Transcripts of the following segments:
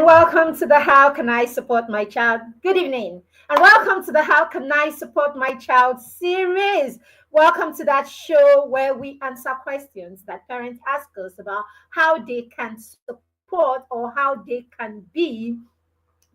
welcome to the How Can I Support My Child? Good evening, and welcome to the How Can I Support My Child series. Welcome to that show where we answer questions that parents ask us about how they can support or how they can be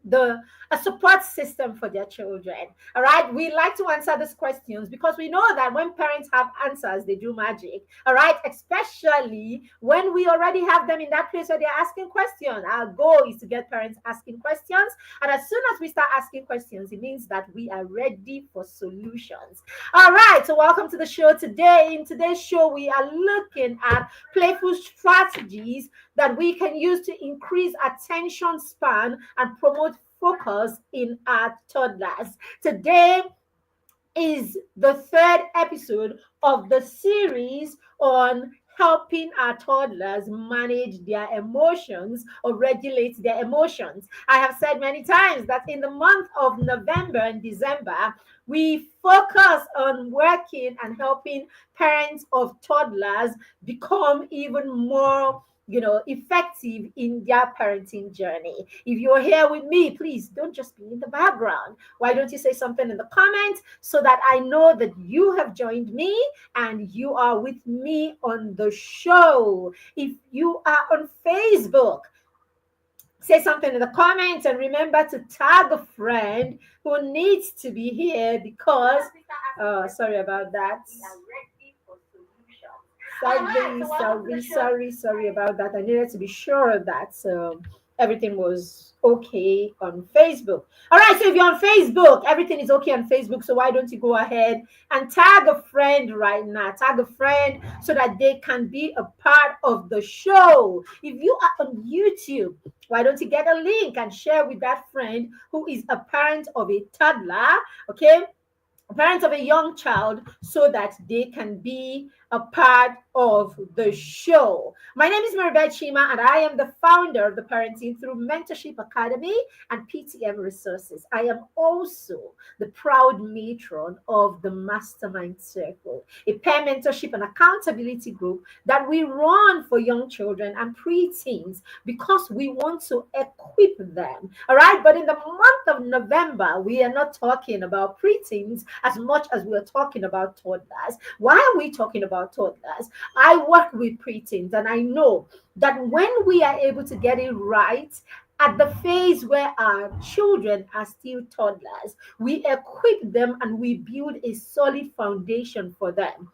the a support system for their children. All right, we like to answer these questions because we know that when parents have answers, they do magic. All right, especially when we already have them in that place where they're asking questions. Our goal is to get parents asking questions, and as soon as we start asking questions, it means that we are ready for solutions. All right, so welcome to the show today. In today's show, we are looking at playful strategies that we can use to increase attention span and promote focus in our toddlers. Today is the third episode of the series on helping our toddlers manage their emotions or regulate their emotions. I have said many times that in the month of November and December, we focus on working and helping parents of toddlers become even more effective in their parenting journey. If you're here with me, please don't just be in the background. Why don't you say something in the comments so that I know that you have joined me and you are with me on the show? If you are on Facebook, say something in the comments and remember to tag a friend who needs to be here because sorry about that. Sorry about that. I needed to be sure that everything was okay on Facebook. All right, so if you're on Facebook, everything is okay on Facebook. So why don't you go ahead and tag a friend right now? Tag a friend so that they can be a part of the show. If you are on YouTube, why don't you get a link and share with that friend who is a parent of a toddler, okay? Parents of a young child so that they can be a part of the show. My name is Maribel Chima, and I am the founder of the Parenting Through Mentorship Academy and PTM Resources. I am also the proud matron of the Mastermind Circle, a peer mentorship and accountability group that we run for young children and preteens because we want to equip them. All right, but in the month of November, we are not talking about preteens as much as we are talking about toddlers. Why are we talking about toddlers? I work with preteens, and I know that when we are able to get it right at the phase where our children are still toddlers, we equip them and we build a solid foundation for them.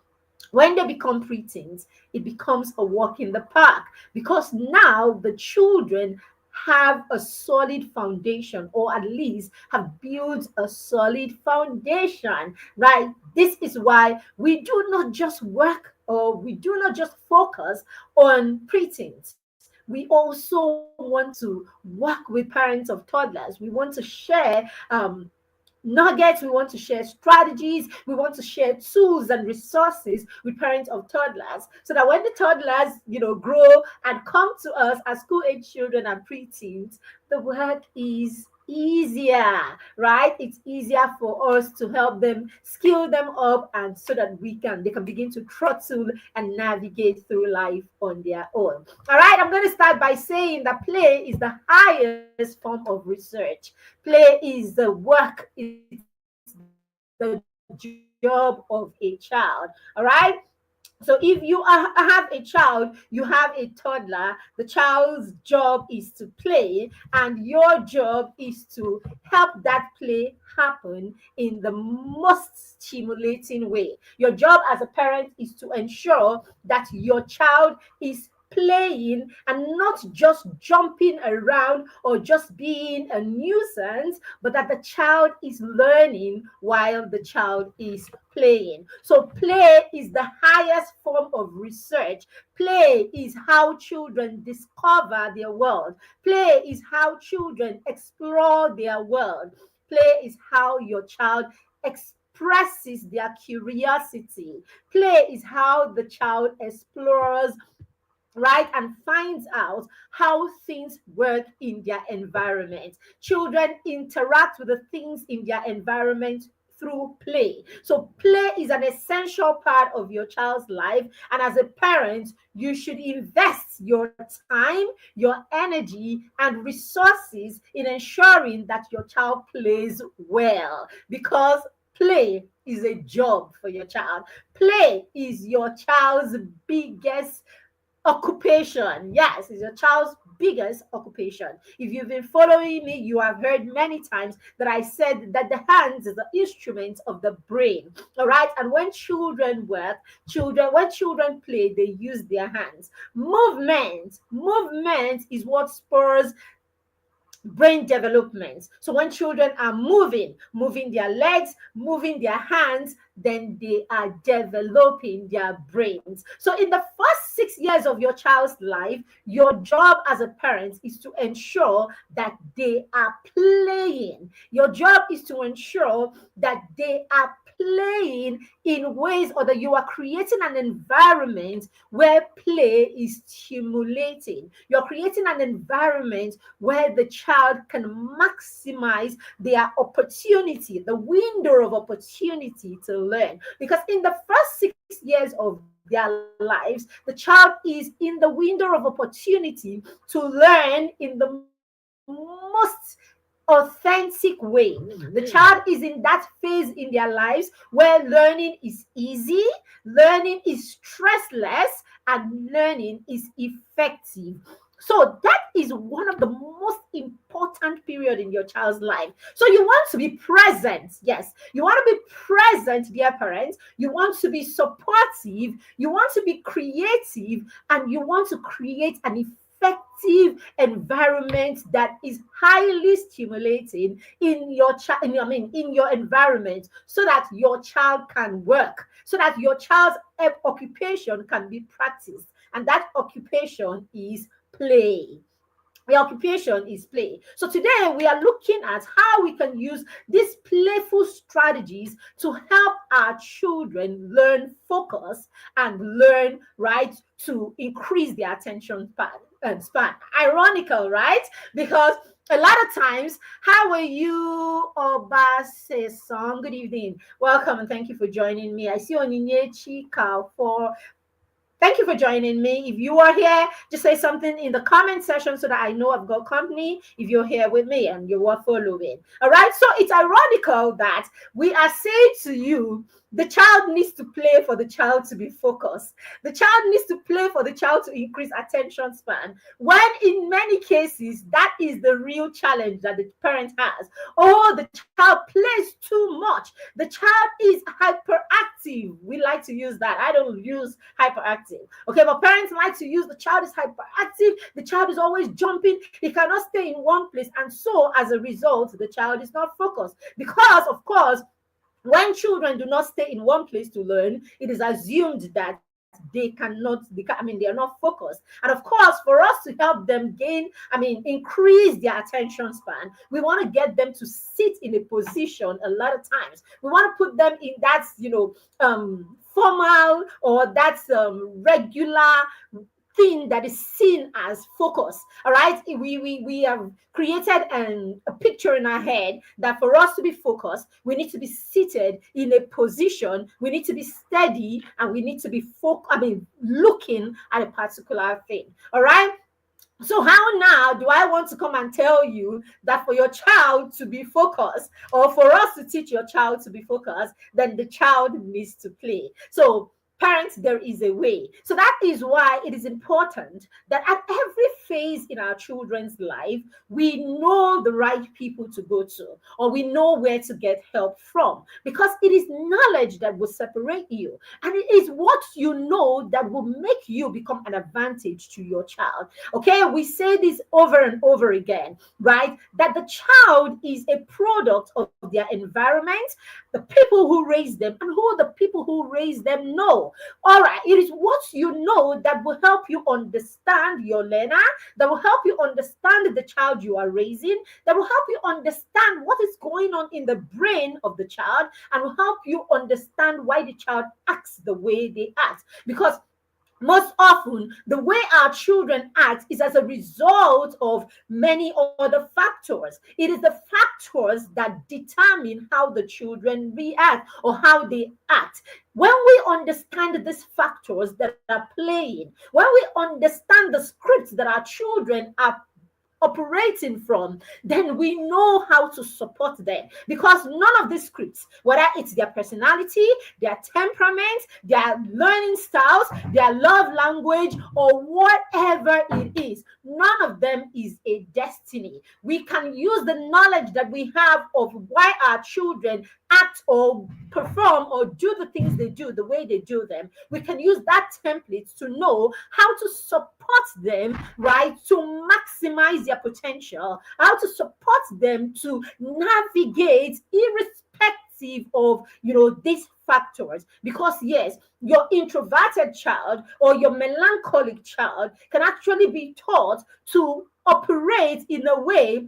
When they become preteens, it becomes a walk in the park because now the children have a solid foundation, or at least have built a solid foundation, right? This is why we do not just work, or we do not just focus on preteens. We also want to work with parents of toddlers. We want to share nuggets, we want to share strategies, we want to share tools and resources with parents of toddlers so that when the toddlers grow and come to us as school age children and preteens, the work is easier, right? It's easier for us to help them, skill them up, and so that they can begin to throttle and navigate through life on their own. All right, I'm going to start by saying that play is the highest form of research. Play is the work, it's the job of a child. All right, so if you have a child, you have a toddler, the child's job is to play, and your job is to help that play happen in the most stimulating way. Your job as a parent is to ensure that your child is playing and not just jumping around or just being a nuisance, but that the child is learning while the child is playing. So, play is the highest form of research. Play is how children discover their world. Play is how children explore their world. Play is how your child expresses their curiosity. Play is how the child explores, right, and finds out how things work in their environment. Children interact with the things in their environment through play. So play is an essential part of your child's life. And as a parent, you should invest your time, your energy, and resources in ensuring that your child plays well, because play is a job for your child. Play is your child's biggest occupation. Yes, it's your child's biggest occupation. If you've been following me, you have heard many times that I said that the hands is the instrument of the brain. All right. And when children work, when children play, they use their hands. Movement is what spurs brain development. So when children are moving their legs, moving their hands, then they are developing their brains. So in the first 6 years of your child's life, your job as a parent is to ensure that they are playing. Your job is to ensure that they are playing in ways, or that you are creating an environment where play is stimulating. You're creating an environment where the child can maximize their opportunity, the window of opportunity to learn. Because in the first 6 years of their lives, the child is in the window of opportunity to learn in the most authentic way. The child is in that phase in their lives where learning is easy, learning is stressless, and learning is effective. So that is one of the most important period in your child's life. So you want to be present. Yes, you want to be present, dear parents. You want to be supportive. You want to be creative, and you want to create an effective environment that is highly stimulating in your child, in your environment, so that your child can work, so that your child's occupation can be practiced, and that occupation is play. The occupation is play. So today we are looking at how we can use these playful strategies to help our children learn focus and learn, right, to increase their attention span. Ironical, right? Because a lot of times, how are you, Obase Song? Good evening. Welcome and thank you for joining me. I see Onyinyechi for. Thank you for joining me. If you are here, just say something in the comment section so that I know I've got company if you're here with me and you are following. All right. So it's ironical that we are saying to you, the child needs to play for the child to be focused. The child needs to play for the child to increase attention span. When in many cases, that is the real challenge that the parent has. Oh, the child plays too much. The child is hyperactive. We like to use that. I don't use hyperactive. Okay, but parents like to use the child is hyperactive. The child is always jumping. He cannot stay in one place. And so as a result, the child is not focused. Because, of course, when children do not stay in one place to learn, it is assumed that they are not focused. And of course, for us to help them increase their attention span, we want to get them to sit in a position a lot of times. We want to put them in that, formal, or that's regular thing that is seen as focus. All right, we have created a picture in our head that for us to be focused, we need to be seated in a position, we need to be steady, and we need to be looking at a particular thing. All right. So how now do I want to come and tell you that for your child to be focused, or for us to teach your child to be focused, then the child needs to play? So parents, there is a way. So that is why it is important that at every phase in our children's life, we know the right people to go to, or we know where to get help from, because it is knowledge that will separate you. And it is what you know that will make you become an advantage to your child. Okay, we say this over and over again, right? That the child is a product of their environment, the people who raise them, and who the people who raise them know. All right, it is what you know that will help you understand your learner, that will help you understand the child you are raising, that will help you understand what is going on in the brain of the child, and will help you understand why the child acts the way they act. Because most often the way our children act is as a result of many other factors. It is the factors that determine how the children react or how they act. When we understand these factors that are playing, when we understand the scripts that our children are operating from, then we know how to support them, because none of these scripts, whether it's their personality, their temperament, their learning styles, their love language, or whatever it is, none of them is a destiny. We can use the knowledge that we have of why our children act or perform or do the things they do the way they do them. We can use that template to know how to support them, right, to maximize their potential, how to support them to navigate irrespective of, these factors. Because yes, your introverted child or your melancholic child can actually be taught to operate in a way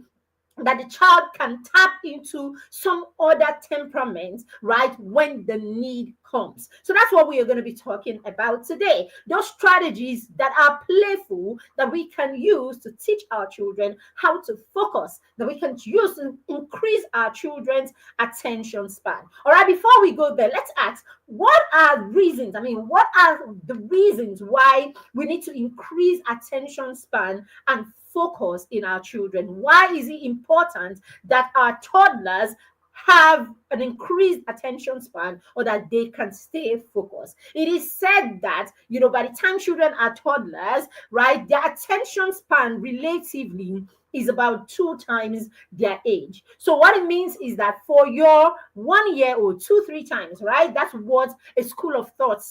that the child can tap into some other temperament, right, when the need comes. So that's what we are going to be talking about today. Those strategies that are playful that we can use to teach our children how to focus, that we can use to increase our children's attention span. All right, before we go there, let's ask, what are reasons? I mean, what are the reasons why we need to increase attention span and focus in our children? Why is it important that our toddlers have an increased attention span or that they can stay focused? It is said that, by the time children are toddlers, right, their attention span relatively is about 2 times their age. So what it means is that for your 1 year old, 2, 3 times, right? That's what a school of thought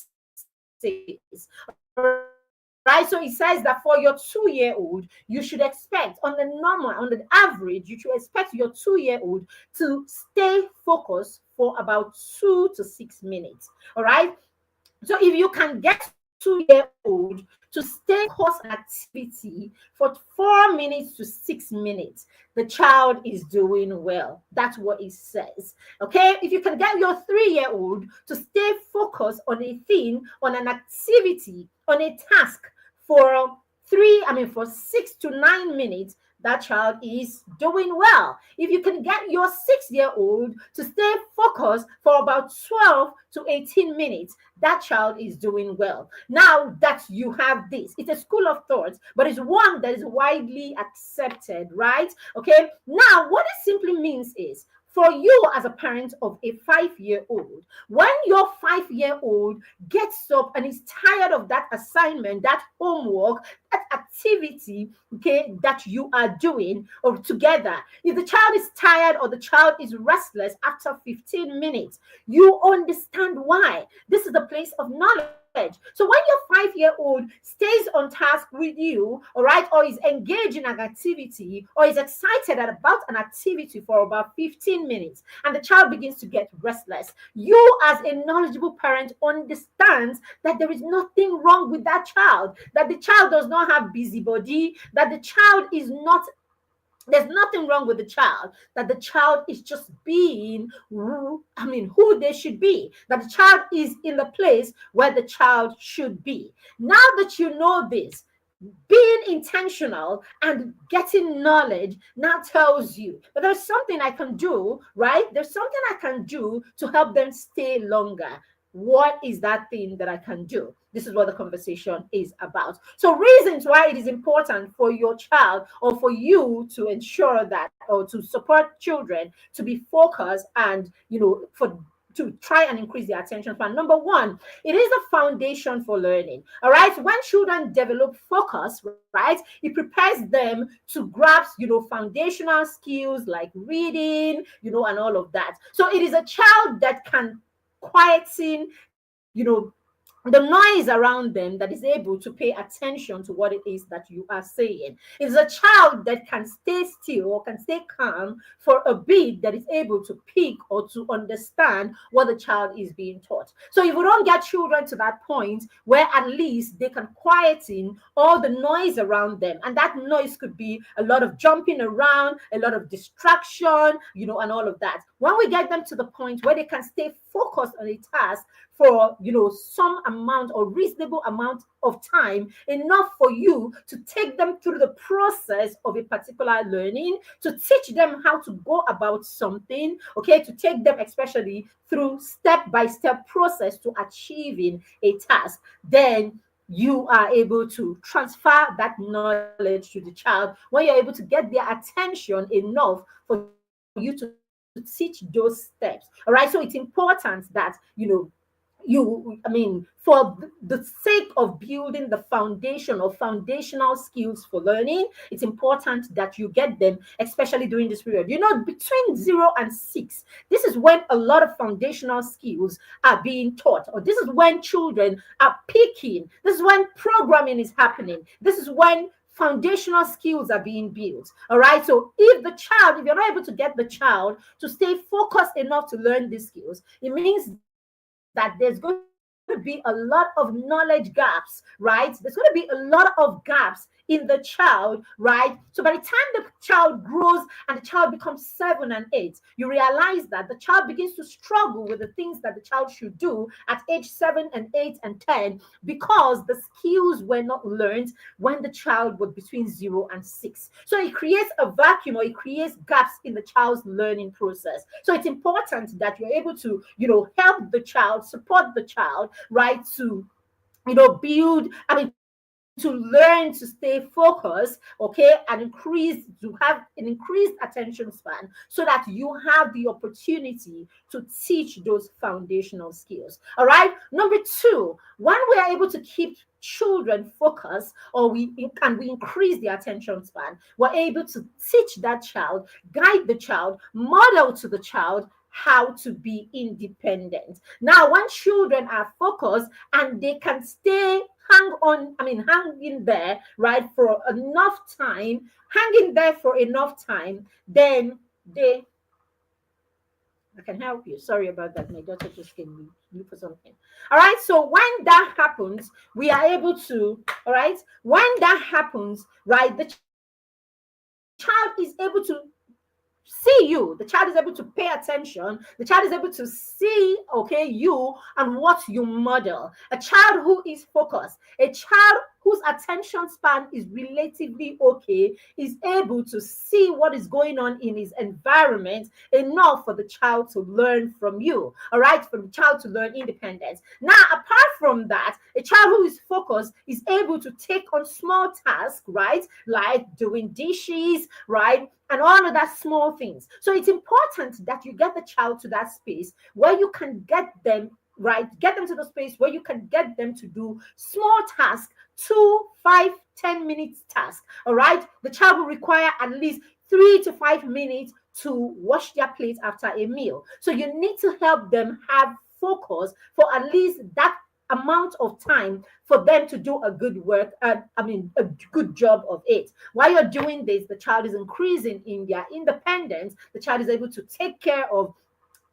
says. All right. So it says that for your 2-year-old, you should expect on the average, you should expect your 2-year-old to stay focused for about 2 to 6 minutes. All right. So if you can get your 2-year-old to stay focused on activity for 4 minutes to 6 minutes, the child is doing well. That's what it says. Okay. If you can get your 3-year-old to stay focused on a thing, on an activity, on a task for for 6 to 9 minutes, that child is doing well. If you can get your 6-year-old to stay focused for about 12 to 18 minutes, that child is doing well. Now that you have this, it's a school of thought, but it's one that is widely accepted, right? Okay. Now, what it simply means is, for you as a parent of a 5-year-old, when your 5-year-old gets up and is tired of that assignment, that homework, that activity, okay, that you are doing or together, if the child is tired or the child is restless after 15 minutes, you understand why. This is the place of knowledge. So when your 5-year-old stays on task with you, all right, or is engaged in an activity or is excited about an activity for about 15 minutes and the child begins to get restless, you as a knowledgeable parent understands that there is nothing wrong with that child, that the child does not have busybody, that the child is not, there's nothing wrong with the child, that the child is just being who they should be, that the child is in the place where the child should be. Now that you know this, being intentional and getting knowledge now tells you that there's something I can do, right? There's something I can do to help them stay longer. What is that thing that I can do? This is what the conversation is about. So, reasons why it is important for your child or for you to ensure that, or to support children to be focused and, for to try and increase their attention span. Number one, it is a foundation for learning. All right. When children develop focus, right, it prepares them to grasp, foundational skills like reading, and all of that. So it is a child that can quieten, the noise around them, that is able to pay attention to what it is that you are saying. It's a child that can stay still or can stay calm for a bit, that is able to pick or to understand what the child is being taught. So if we don't get children to that point where at least they can quieten all the noise around them, and that noise could be a lot of jumping around, a lot of distraction, and all of that. When we get them to the point where they can stay focused on a task for some amount or reasonable amount of time, enough for you to take them through the process of a particular learning, to teach them how to go about something, okay, to take them especially through step by step process to achieving a task, then you are able to transfer that knowledge to the child when you're able to get their attention enough for you to teach those steps. All right, so it's important that for the sake of building the foundation or foundational skills for learning, it's important that you get them, especially during this period. Between 0 and 6, this is when a lot of foundational skills are being taught, or this is when children are peaking. This is when programming is happening. This is when foundational skills are being built. All right. So if you're not able to get the child to stay focused enough to learn these skills, it means that there's going to be a lot of knowledge gaps, right? There's going to be a lot of gaps in the child, right? So by the time the child grows and the child becomes 7 and 8, you realize that the child begins to struggle with the things that the child should do at age 7 and 8 and 10, because the skills were not learned when the child was between 0 and 6. So it creates a vacuum, or it creates gaps in the child's learning process. So it's important that you're able to, help the child, support the child, right, to to learn to stay focused, okay, and to have an increased attention span, so that you have the opportunity to teach those foundational skills. All right. Number two, when we are able to keep children focused, or we increase the attention span, we're able to teach that child, guide the child, model to the child how to be independent. Now, when children are focused and they can stay hanging there, right, for enough time, hanging there for enough time, then they I can help you. Sorry about that. My daughter just came to look for something. All right. So when that happens, we are able to, all right, when that happens, right, the child is able to see you. The child is able to pay attention. The child is able to see, okay, you and what you model. A child who is focused, a child whose attention span is relatively okay, is able to see what is going on in his environment enough for the child to learn from you. All right, for the child to learn independence. Now, apart from that, a child who is focused is able to take on small tasks, right, like doing dishes, right, and all of that small things. So it's important that you get the child to that space where you can get them to the space where you can get them to do small tasks, 2, 5, 10 minutes task. All right. The child will require at least 3 to 5 minutes to wash their plate after a meal. So you need to help them have focus for at least that amount of time for them to do a good work, a good job of it. While you're doing this, the child is increasing in their independence. The child is able to take care of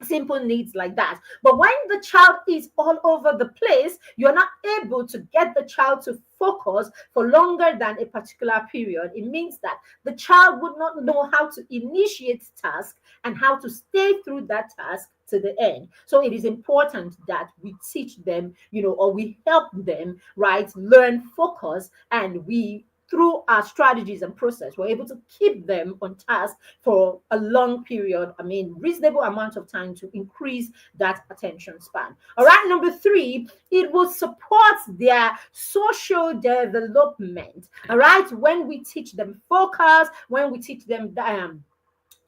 simple needs like that. But when the child is all over the place, you're not able to get the child to focus for longer than a particular period. It means that the child would not know how to initiate task and how to stay through that task to the end. So it is important that we teach them, or we help them, right, learn focus, and we through our strategies and process, we're able to keep them on task for a long period, reasonable amount of time, to increase that attention span. All right, number three, it will support their social development. All right, when we teach them focus, when we teach them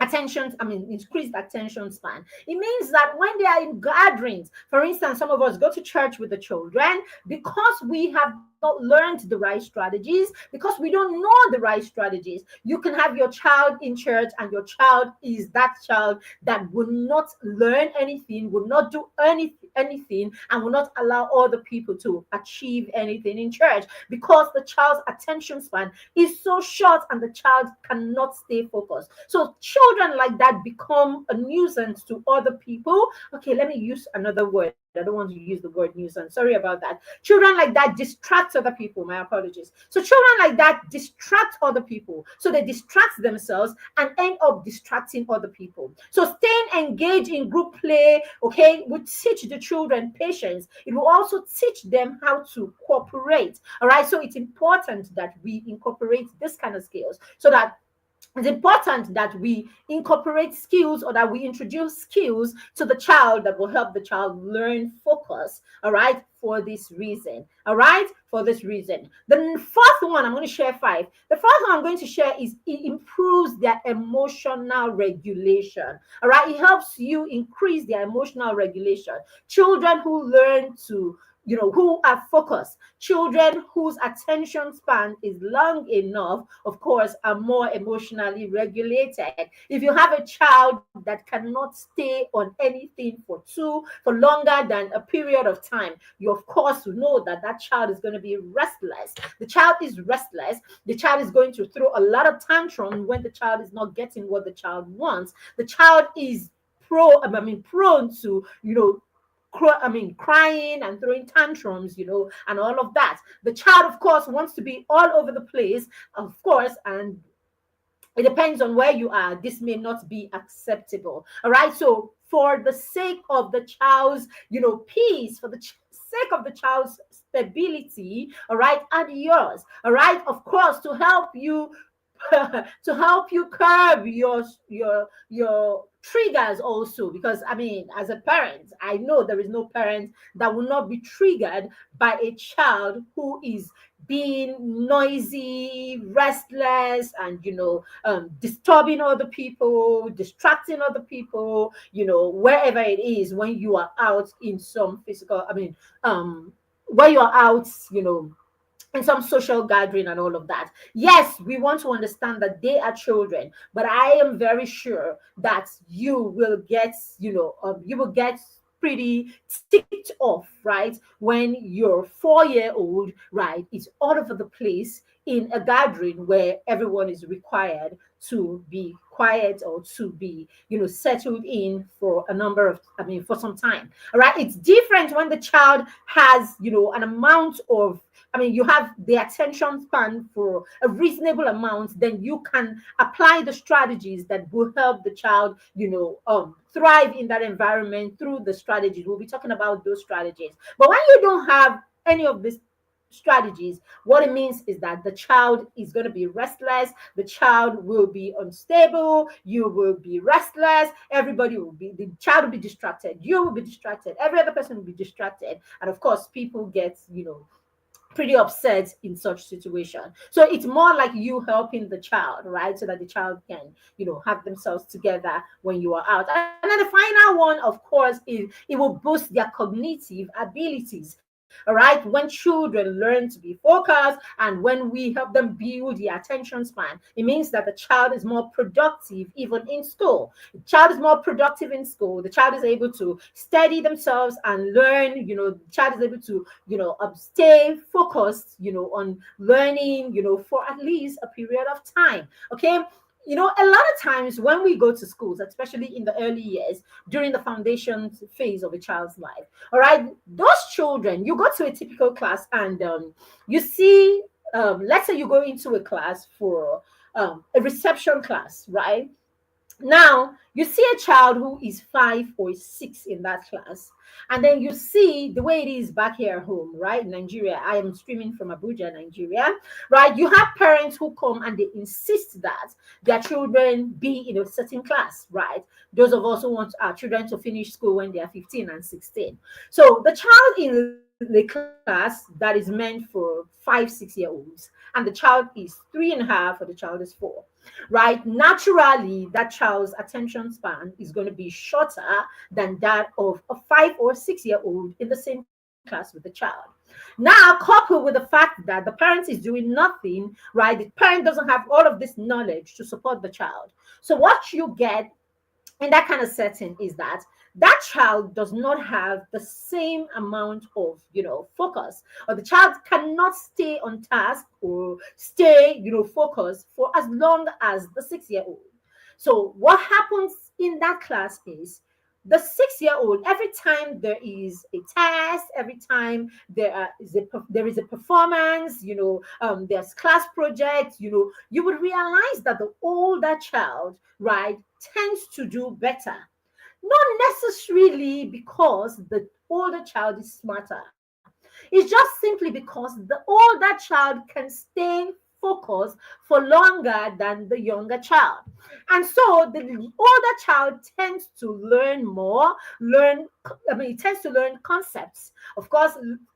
increased attention span, it means that when they are in gatherings, for instance, some of us go to church with the children, because we have not learned the right strategies, because we don't know the right strategies. You can have your child in church, and your child is that child that will not learn anything, will not do anything, and will not allow other people to achieve anything in church, because the child's attention span is so short and the child cannot stay focused. So children children like that become a nuisance to other people. Okay, let me use another word. I don't want to use the word nuisance. Sorry about that. Children like that distract other people. My apologies. So children like that distract other people. So they distract themselves and end up distracting other people. So staying engaged in group play, okay, will teach the children patience. It will also teach them how to cooperate. All right. So it's important that we incorporate this kind of skills so that it's important that we incorporate skills or that we introduce skills to the child that will help the child learn focus. All right, for this reason. All right, for this reason. The fourth one, I'm going to share five. The fourth one I'm going to share is it improves their emotional regulation. All right, it helps you increase their emotional regulation. Children who learn to who are focused, children whose attention span is long enough, of course, are more emotionally regulated. If you have a child that cannot stay on anything for longer than a period of time, you of course know that that child is going to be restless. The child is restless. The child is going to throw a lot of tantrum when the child is not getting what the child wants. The child is prone to crying and throwing tantrums, and all of that. The child, of course, wants to be all over the place, of course, and it depends on where you are. This may not be acceptable. All right. So, for the sake of the child's, peace, for the sake of the child's stability, all right, and yours, all right, of course, to help you to help you curb your triggers also, because as a parent, I know there is no parent that will not be triggered by a child who is being noisy, restless, and disturbing other people, distracting other people, wherever it is, when you are out in some physical, where you are out, in some social gathering and all of that. Yes, we want to understand that they are children, but I am very sure that you will get pretty ticked off, right? When your 4-year-old, right, is all over the place in a gathering where everyone is required to be quiet or to be, settled in for a number of, for some time. All right. It's different when the child has, an amount of, you have the attention span for a reasonable amount, then you can apply the strategies that will help the child, thrive in that environment through the strategies. We'll be talking about those strategies. But when you don't have any of these strategies, what it means is that the child is going to be restless, the child will be unstable, you will be restless, the child will be distracted, you will be distracted, every other person will be distracted, and of course people get pretty upset in such situation. So it's more like you helping the child, right? So that the child can, have themselves together when you are out. And then the final one, of course, is it will boost their cognitive abilities. All right. When children learn to be focused and when we help them build the attention span, it means that the child is more productive even in school. The child is more productive in school. The child is able to study themselves and learn. The child is able to, stay focused, on learning, for at least a period of time. Okay. A lot of times when we go to schools, especially in the early years, during the foundation phase of a child's life, all right, those children, you go to a typical class and you see, let's say you go into a class for a reception class, right? Now, you see a child who is 5 or 6 in that class, and then you see the way it is back here home, right? In Nigeria. I am streaming from Abuja, Nigeria, right? You have parents who come and they insist that their children be in a certain class, right? Those of us who want our children to finish school when they are 15 and 16. So the child in the class that is meant for 5, 6-year-olds, and the child is 3.5 or the child is 4, right? Naturally, that child's attention span is going to be shorter than that of a 5 or 6-year-old in the same class with the child. Now, coupled with the fact that the parent is doing nothing, right? The parent doesn't have all of this knowledge to support the child. So, what you get in that kind of setting is that that child does not have the same amount of focus, or the child cannot stay on task or stay focused for as long as the 6-year-old. So what happens in that class is the 6 year old, every time there is a test, every time there is a performance, there's class projects, you would realize that the older child, right, tends to do better. Not necessarily because the older child is smarter. It's just simply because the older child can stay focused for longer than the younger child. And so the older child tends to learn more, it tends to learn concepts, of course,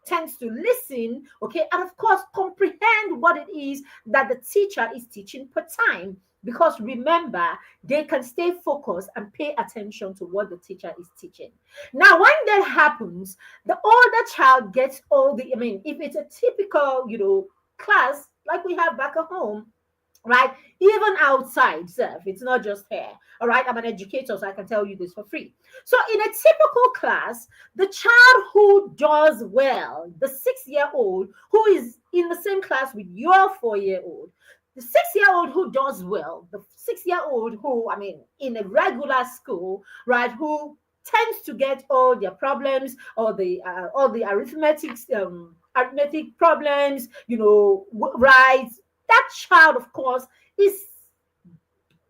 tends to listen, okay, and of course, comprehend what it is that the teacher is teaching per time. Because remember, they can stay focused and pay attention to what the teacher is teaching. Now, when that happens, the older child gets all if it's a typical, class like we have back at home, right? Even outside, self, it's not just here. All right, I'm an educator, so I can tell you this for free. So, in a typical class, the child who does well, the 6 year old who is in the same class with your 4 year old, the 6 year old who does well, the 6 year old who, in a regular school, right, who tends to get all their problems, all the arithmetic problems, right, that child, of course, is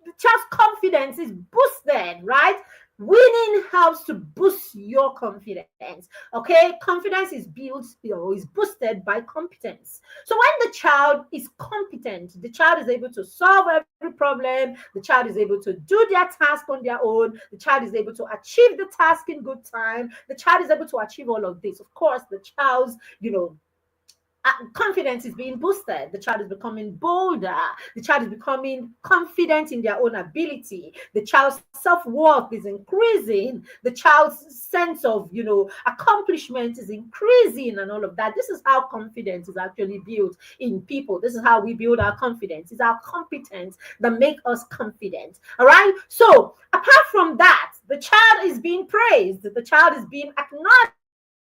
the child's confidence is boosted, right? Winning helps to boost your confidence. Okay, confidence is built, is boosted by competence. So when the child is competent, the child is able to solve every problem, the child is able to do their task on their own, the child is able to achieve the task in good time, the child is able to achieve all of this. Of course, the child's, confidence is being boosted. The child is becoming bolder. The child is becoming confident in their own ability. The child's self-worth is increasing. The child's sense of, accomplishment is increasing and all of that. This is how confidence is actually built in people. This is how we build our confidence. It's our competence that make us confident. All right. So apart from that, the child is being praised. The child is being acknowledged.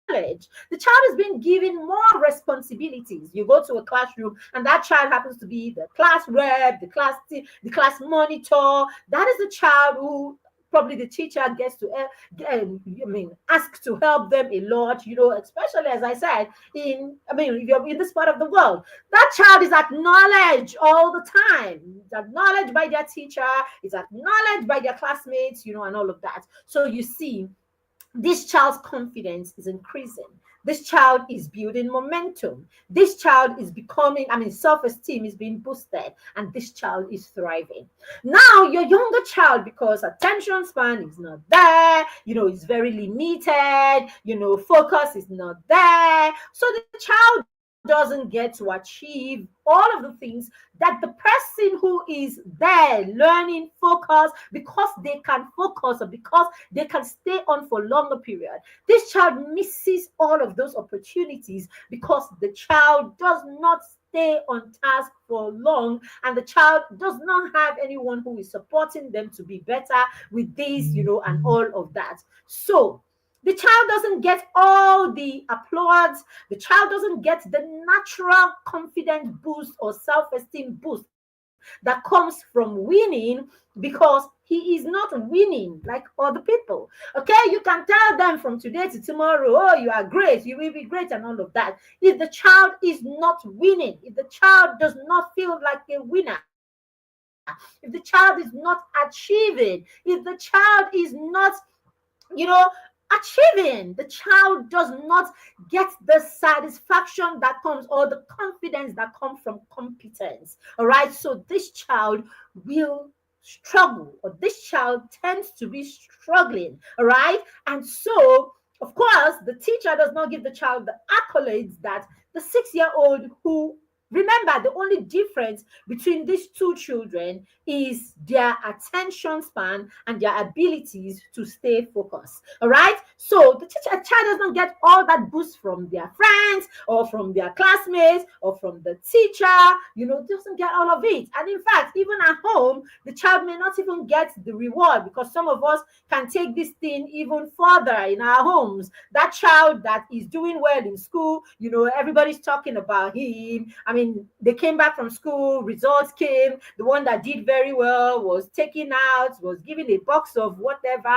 The child is being given more responsibilities. You go to a classroom and that child happens to be the class rep, the class monitor. That is the child who probably the teacher gets to ask to help them a lot, especially as I said, if you're in this part of the world, that child is acknowledged all the time. It's acknowledged by their teacher, it's acknowledged by their classmates, and all of that. So you see, this child's confidence is increasing. This child is building momentum. This child is becoming, self-esteem is being boosted, and this child is thriving. Now, your younger child, because attention span is not there, is very limited, focus is not there. So the child doesn't get to achieve all of the things that the person who is there learning focus, because they can focus or because they can stay on for longer period. This child misses all of those opportunities because the child does not stay on task for long, and the child does not have anyone who is supporting them to be better with this, and all of that. So the child doesn't get all the applause. The child doesn't get the natural confidence boost or self-esteem boost that comes from winning, because he is not winning like other people. Okay, you can tell them from today to tomorrow, oh, you are great, you will be great, and all of that. If the child is not winning, if the child does not feel like a winner, if the child is not achieving, if the child is not, achieving, the child does not get the satisfaction that comes, or the confidence that comes from competence. All right, so this child will struggle, or this child tends to be struggling. All right, and so of course the teacher does not give the child the accolades that the 6 year old who, remember, the only difference between these two children is their attention span and their abilities to stay focused. All right. So the child does not get all that boost from their friends or from their classmates or from the teacher, doesn't get all of it. And in fact, even at home, the child may not even get the reward, because some of us can take this thing even further in our homes. That child that is doing well in school, everybody's talking about him. mean, they came back from school, results came, the one that did very well was taken out, was given a box of whatever,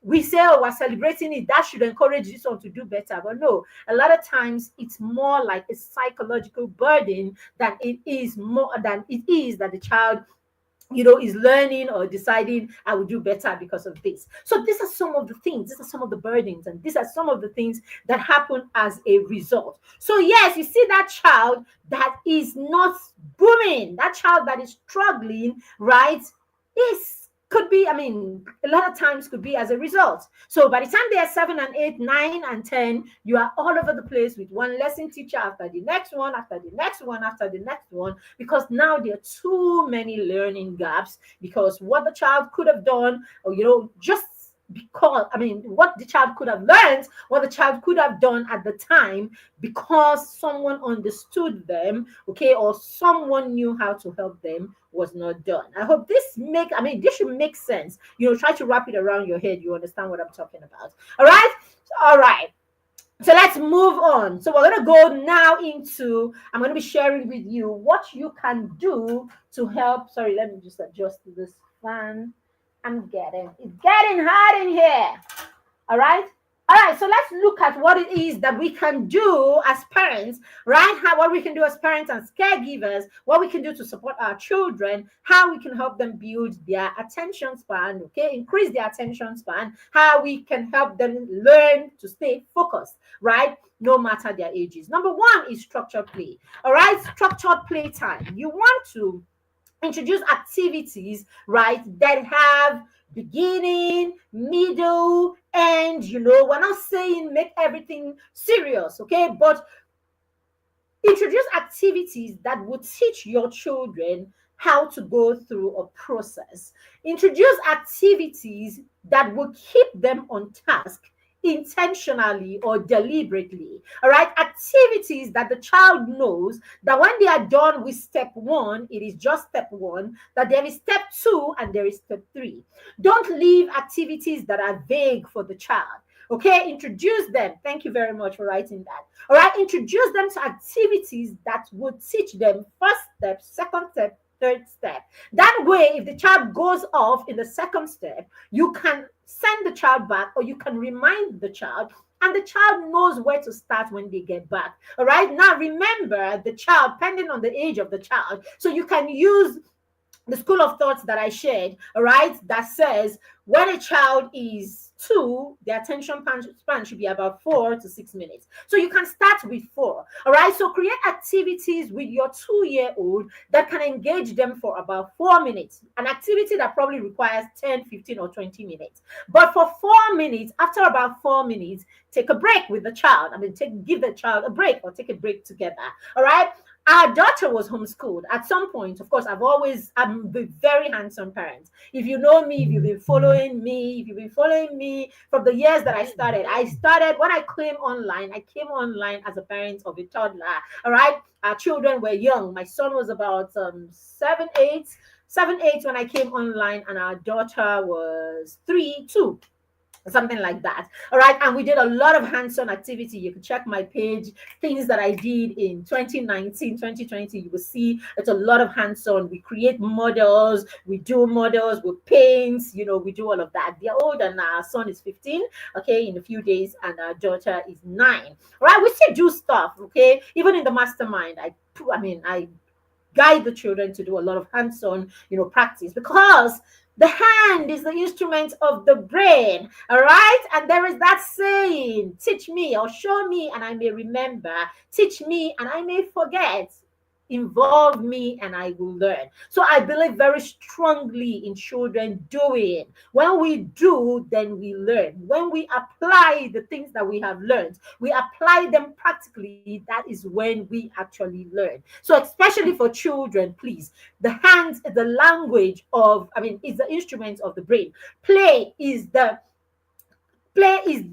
we say, oh, we're celebrating it. That should encourage this one to do better. But no, a lot of times it's more like a psychological burden than it is that the child is learning or deciding I will do better because of this. So these are some of the things, these are some of the burdens, and these are some of the things that happen as a result. So yes, you see that child that is not booming, that child that is struggling, right? Is could be, I mean, a lot of times could be as a result. So by the time they are 7 and 8, 9 and 10, you are all over the place with one lesson teacher after the next one, after the next one, after the next one, because now there are too many learning gaps, because what the child could have done, or just because, I mean, what the child could have learned, what the child could have done at the time, because someone understood them, okay, or someone knew how to help them, was not done. I hope this should make sense. Try to wrap it around your head. You understand what I'm talking about. All right. So let's move on. So we're going to go now into, I'm going to be sharing with you what you can do to help. Sorry, let me just adjust this fan. It's getting hot in here. All right. So let's look at what it is that we can do as parents, right? What we can do as parents and caregivers, what we can do to support our children, how we can help them build their attention span, okay, increase their attention span, how we can help them learn to stay focused, right? No matter their ages. Number one is structured play. All right, structured play time. You want to introduce activities, right, that have beginning, middle, end. We're not saying make everything serious, okay, but introduce activities that will teach your children how to go through a process. Introduce activities that will keep them on task intentionally or deliberately. All right, activities that the child knows that when they are done with step one, it is just step one, that there is step two and there is step three. Don't leave activities that are vague for the child. Okay, introduce them. Thank you very much for writing that. All right, introduce them to activities that would teach them first step, second step, third step. That way, if the child goes off in the second step, you can send the child back, or you can remind the child, and the child knows where to start when they get back. All right, now remember the child, depending on the age of the child, so you can use the school of thoughts that I shared, all right, that says when a child is 2, the attention span should be about 4 to 6 minutes. So you can start with 4, all right? So create activities with your 2-year-old that can engage them for about 4 minutes, an activity that probably requires 10, 15, or 20 minutes. But for 4 minutes, after about 4 minutes, take a break with the child. Give the child a break, or take a break together, all right? Our daughter was homeschooled. At some point, of course, I'm a very hands-on parent. If you know me, if you've been following me from the years that I started when I came online as a parent of a toddler. All right. Our children were young. My son was about 7, 8 when I came online, and our daughter was 3, 2. Something like that. All right. And we did a lot of hands-on activity. You can check my page, things that I did in 2019, 2020. You will see it's a lot of hands-on. We create models, we do models with paints, we do all of that. They're old, and our son is 15, okay, in a few days, and our daughter is 9. All right. We still do stuff, okay. Even in the mastermind, I guide the children to do a lot of hands-on, practice, because the hand is the instrument of the brain, all right? And there is that saying, teach me or show me and I may remember, teach me and I may forget, involve me and I will learn. So I believe very strongly in children doing. When we do, then we learn. When we apply the things that we have learned, we apply them practically, that is when we actually learn. So especially for children, please, the hands is the language is the instrument of the brain. Play is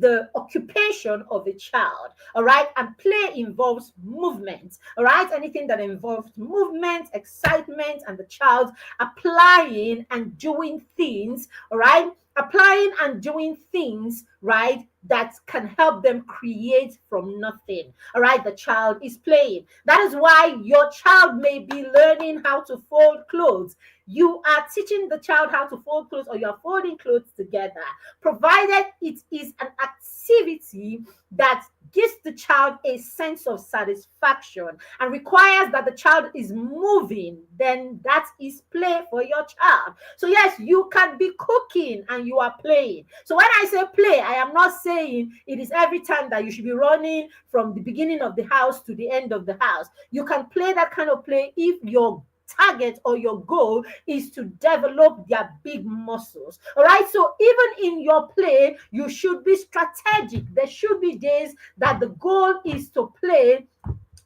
the occupation of a child, all right? And play involves movement, all right? Anything that involves movement, excitement, and the child applying and doing things, all right? Applying and doing things, right, that can help them create from nothing. All right, the child is playing. That is why your child may be learning how to fold clothes. You are teaching the child how to fold clothes, or you are folding clothes together, provided it is an activity that gives the child a sense of satisfaction and requires that the child is moving, then that is play for your child. So yes, you can be cooking and you are playing. So when I say play, I am not saying it is every time that you should be running from the beginning of the house to the end of the house. You can play that kind of play if your target or your goal is to develop their big muscles. All right, so even in your play, you should be strategic. There should be days that the goal is to play,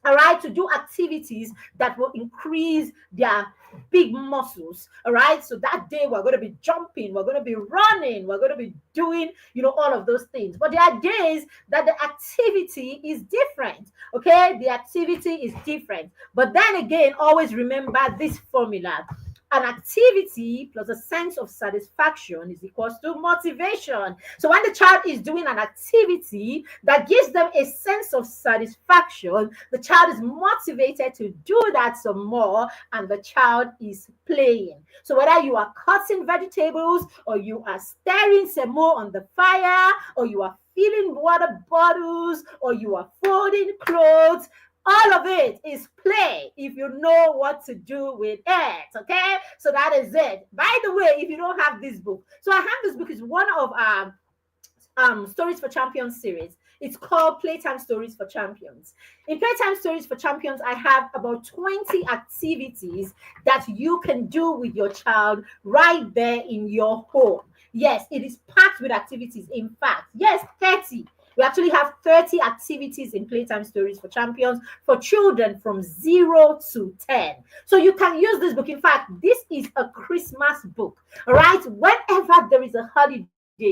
all right, to do activities that will increase their big muscles. All right, so that day we're going to be jumping, we're going to be running, we're going to be doing, all of those things. But there are days that the activity is different. Okay, the activity is different. But then again, always remember this formula: an activity plus a sense of satisfaction is equals to motivation. So when the child is doing an activity that gives them a sense of satisfaction, the child is motivated to do that some more, and the child is playing. So whether you are cutting vegetables, or you are stirring semo on the fire, or you are filling water bottles, or you are folding clothes, all of it is play if you know what to do with it. Okay, so that is it. By the way, if you don't have this book, so I have this book. Is one of Stories for Champions series. It's called Playtime Stories for Champions. In Playtime Stories for Champions, I have about 20 activities that you can do with your child right there in your home. Yes, it is packed with activities. In fact, yes, 30. We actually have 30 activities in Playtime Stories for Champions for children from 0 to 10. So you can use this book. In fact, this is a Christmas book. All right. Whenever there is a holiday,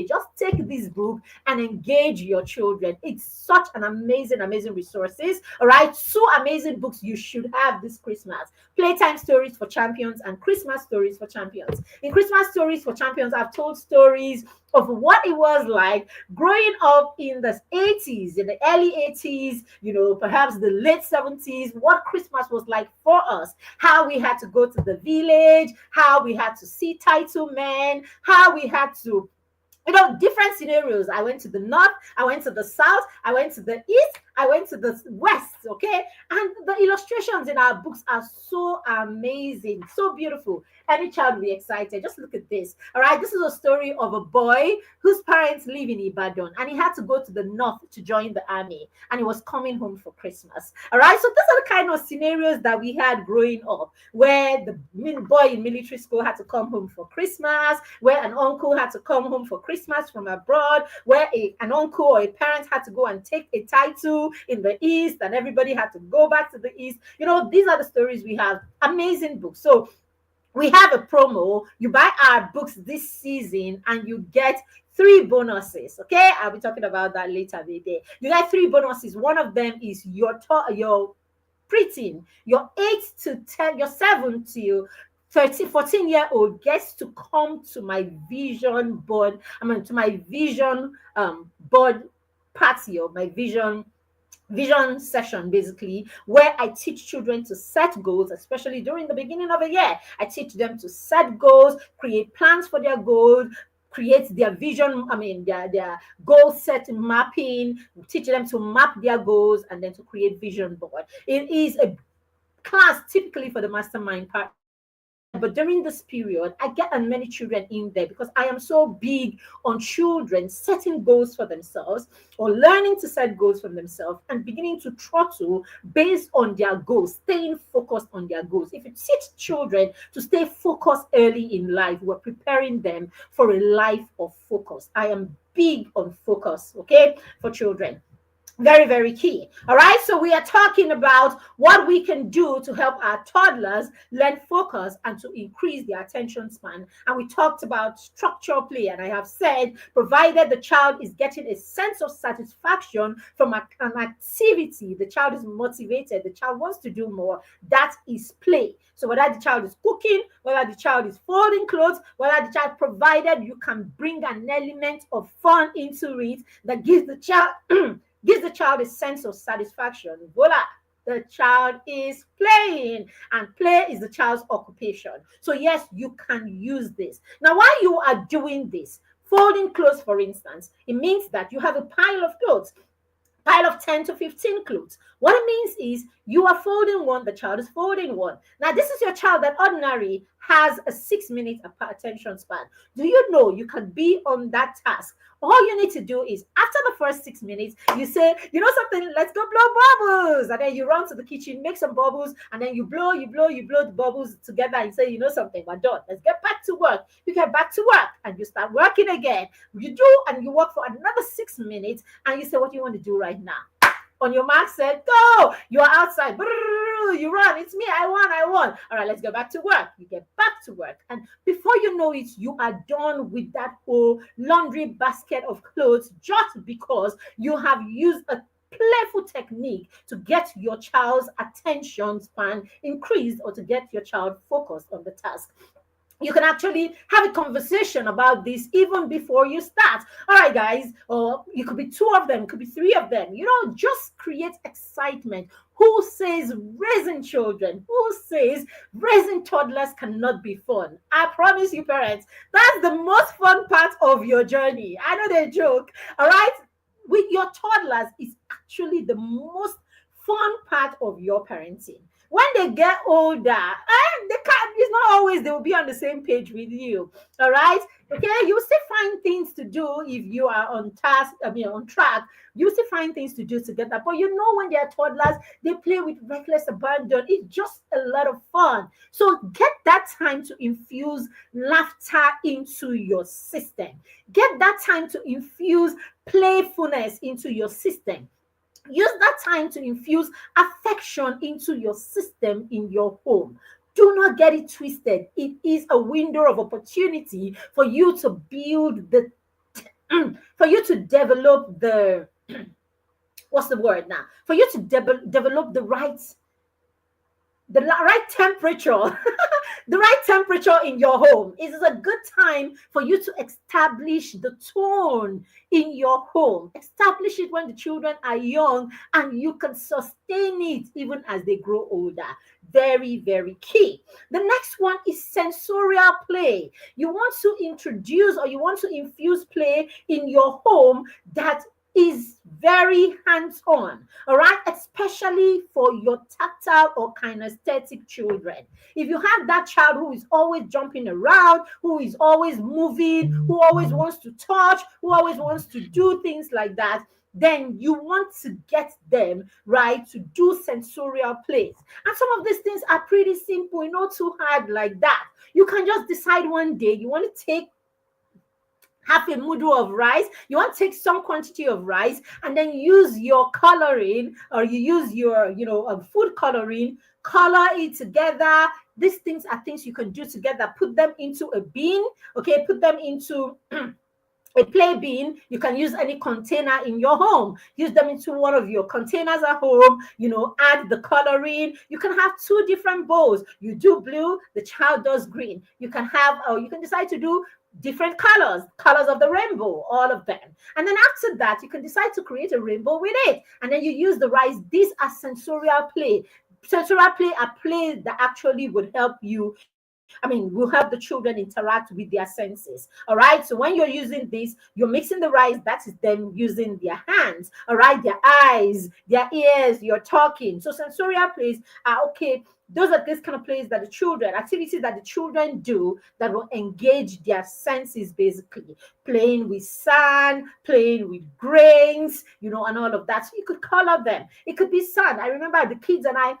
just take this book and engage your children. It's such an amazing resources. All right. Two amazing books you should have this Christmas: Playtime Stories for Champions and Christmas Stories for Champions. In Christmas Stories for Champions, I've told stories of what it was like growing up in the 80s, in the early 80s, perhaps the late 70s, what Christmas was like for us, how we had to go to the village, how we had to see title men, how we had to, different scenarios. I went to the north, I went to the south, I went to the east, I went to the west. Okay, and the illustrations in our books are so amazing, so beautiful. Any child will be excited. Just look at this. All right, this is a story of a boy whose parents live in Ibadan, and he had to go to the north to join the army, and he was coming home for Christmas. All right, so these are the kind of scenarios that we had growing up, where the boy in military school had to come home for Christmas, where an uncle had to come home for Christmas from abroad, where an uncle or a parent had to go and take a title in the east, and everybody had to go back to the east. These are the stories we have. Amazing books. So we have a promo. You buy our books this season and you get 3 bonuses. Okay, I'll be talking about that later today. You get 3 bonuses. One of them is your preteen, your 8 to 10, your 7 to 13, 14-year-old gets to come to my vision board. To my vision board party, or my vision session, basically, where I teach children to set goals, especially during the beginning of a year. I teach them to set goals, create plans for their goals, create their vision, their goal setting mapping, teach them to map their goals, and then to create vision board. It is a class typically for the mastermind partners. But during this period, I get many children in there because I am so big on children setting goals for themselves, or learning to set goals for themselves and beginning to throttle based on their goals, staying focused on their goals. If you teach children to stay focused early in life, we're preparing them for a life of focus. I am big on focus, okay, for children. Very, very key. All right. So we are talking about what we can do to help our toddlers learn focus and to increase their attention span. And we talked about structure play. And I have said, provided the child is getting a sense of satisfaction from an activity, the child is motivated, the child wants to do more, that is play. So whether the child is cooking, whether the child is folding clothes, whether the child, provided you can bring an element of fun into it that gives the child gives the child a sense of satisfaction. Voila, the child is playing, and play is the child's occupation. So, yes, you can use this. Now, while you are doing this, folding clothes, for instance, it means that you have a pile of clothes, pile of 10 to 15 clothes. What it means is you are folding one, the child is folding one. Now, this is your child that ordinarily has a 6 minute attention span. Do you know you can be on that task? All you need to do is after the first 6 minutes, you say, you know something, let's go blow bubbles. And then you run to the kitchen, make some bubbles, and then you blow the bubbles together and say, you know something, we're done. Let's get back to work. You get back to work and you start working again. You do, and you work for another 6 minutes, and you say, what do you want to do right now? On your mark, said, go. You are outside. You run. It's me. I won. All right, let's go back to work. You get back to work. And before you know it, you are done with that whole laundry basket of clothes just because you have used a playful technique to get your child's attention span increased or to get your child focused on the task. You can actually have a conversation about this even before you start. All right, guys, or you could be two of them, could be three of them. Just create excitement. Who says raising children? Who says raising toddlers cannot be fun? I promise you, parents, that's the most fun part of your journey. I know they joke. All right, with your toddlers is actually the most fun part of your parenting. When they get older, they can't, it's not always they will be on the same page with you. All right. Okay. You still find things to do if you are on task, on track. You still find things to do together. But when they are toddlers, they play with reckless abandon. It's just a lot of fun. So get that time to infuse laughter into your system. Get that time to infuse playfulness into your system. Use that time to infuse affection into your system in your home. Do not get it twisted. It is a window of opportunity for you to build for you to develop the, what's the word now? For you to develop the right temperature the right temperature in your home. It is a good time for you to establish the tone in your home. Establish it when the children are young, and you can sustain it even as they grow older. Very, very key. The next one is sensorial play. You want to introduce, or you want to infuse play in your home that is very hands-on, all right, especially for your tactile or kinesthetic children. If you have that child who is always jumping around, who is always moving, who always wants to touch, who always wants to do things like that, then you want to get them right to do sensorial plays. And some of these things are pretty simple, not too hard like that. You can just decide one day you want to take half a noodle of rice. You want to take some quantity of rice and then use your coloring, or you use your food coloring, color it together. These things are things you can do together. Put them into a bin. Okay, put them into a play bin. You can use any container in your home. Use them into one of your containers at home. Add the coloring. You can have two different bowls. You do blue, the child does green. You can have, or you can decide to do different colors of the rainbow, all of them. And then after that, you can decide to create a rainbow with it. And then you use the rice. These are sensorial play. Sensorial play are plays that actually would help you. Will help the children interact with their senses. All right. So when you're using this, you're mixing the rice. That is them using their hands. All right. Their eyes, their ears, you're talking. So sensorial plays are okay. Those are this kind of plays that activities that the children do that will engage their senses, basically. Playing with sand, playing with grains, and all of that. So you could color them. It could be sand. I remember the kids and I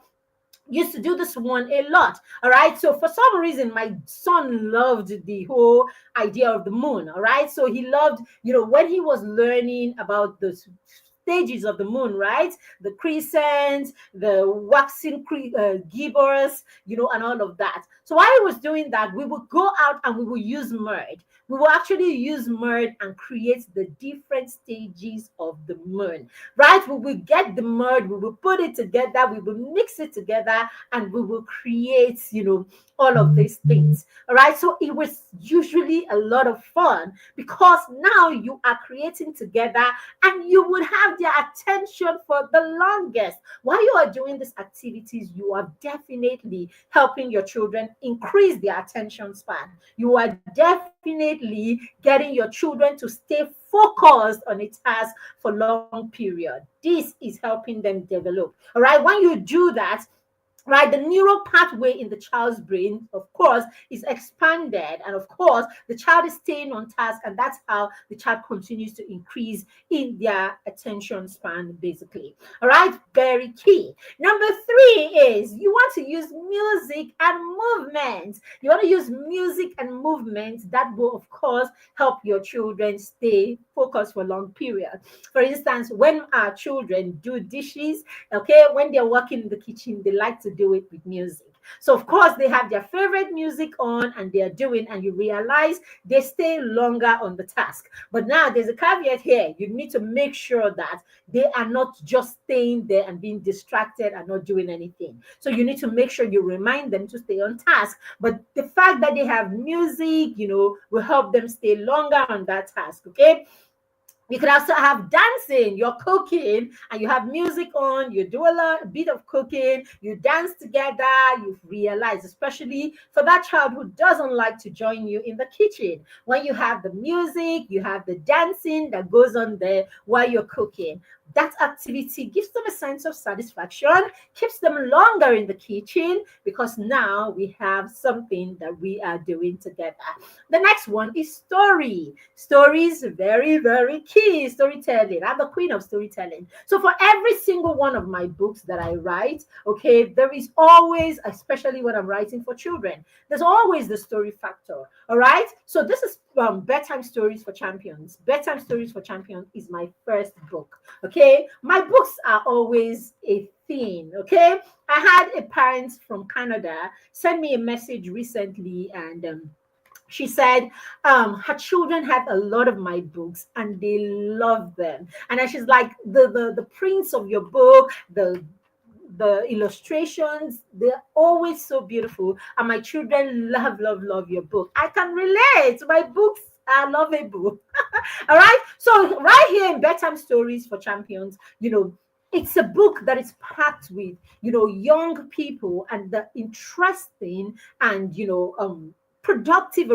used to do this one a lot. All right. So for some reason, my son loved the whole idea of the moon. All right. So he loved, when he was learning about this stages of the moon, right? The crescent, the waxing gibbous, and all of that. So while he was doing that, we would go out and we will use mud. We will actually use mud and create the different stages of the moon, right? We will get the mud, we will put it together, we will mix it together, and we will create, all of these things. All right. So it was usually a lot of fun because now you are creating together and you would have their attention for the longest. While you are doing these activities, you are definitely helping your children increase their attention span. You are definitely getting your children to stay focused on a task for long period. This is helping them develop. All right. When you do that, right, the neural pathway in the child's brain, of course, is expanded, and of course the child is staying on task, and that's how the child continues to increase in their attention span, basically. All right, very key. Number 3 is you want to use music and movement. You want to use music and movement that will, of course, help your children stay focused for long periods. For instance, when our children do dishes, okay, when they're working in the kitchen, they like to do it with music. So of course they have their favorite music on and they're doing, and you realize they stay longer on the task. But now there's a caveat here. You need to make sure that they are not just staying there and being distracted and not doing anything. So you need to make sure you remind them to stay on task. But the fact that they have music, will help them stay longer on that task. Okay. You could also have dancing. You're cooking and you have music on. You do a bit of cooking. You dance together. You realize, especially for that child who doesn't like to join you in the kitchen, when you have the music, you have the dancing that goes on there while you're cooking. That activity gives them a sense of satisfaction, keeps them longer in the kitchen because now we have something that we are doing together. The next one is story. Stories, very, very key. Storytelling. I'm the queen of storytelling. So for every single one of my books that I write, okay, there is always, especially when I'm writing for children, there's always the story factor. All right. So this is Bedtime Stories for Champions. Bedtime Stories for Champions is my first book. Okay. My books are always a theme. Okay. I had a parent from Canada send me a message recently, and she said her children had a lot of my books and they love them. And then she's like, the prints of your book, the illustrations, they're always so beautiful, and my children love your book. I can relate. My books are lovable. All right. So right here in Bedtime Stories for Champions, it's a book that is packed with young people and the interesting and productive,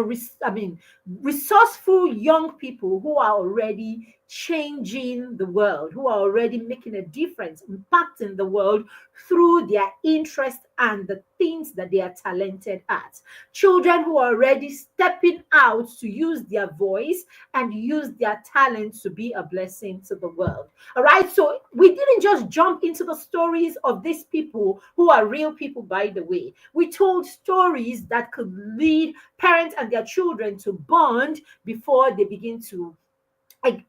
resourceful young people who are already changing the world, who are already making a difference, impacting the world through their interest and the things that they are talented at. Children who are already stepping out to use their voice and use their talent to be a blessing to the world. All right. So we didn't just jump into the stories of these people who are real people, by the way. We told stories that could lead parents and their children to bond before they begin to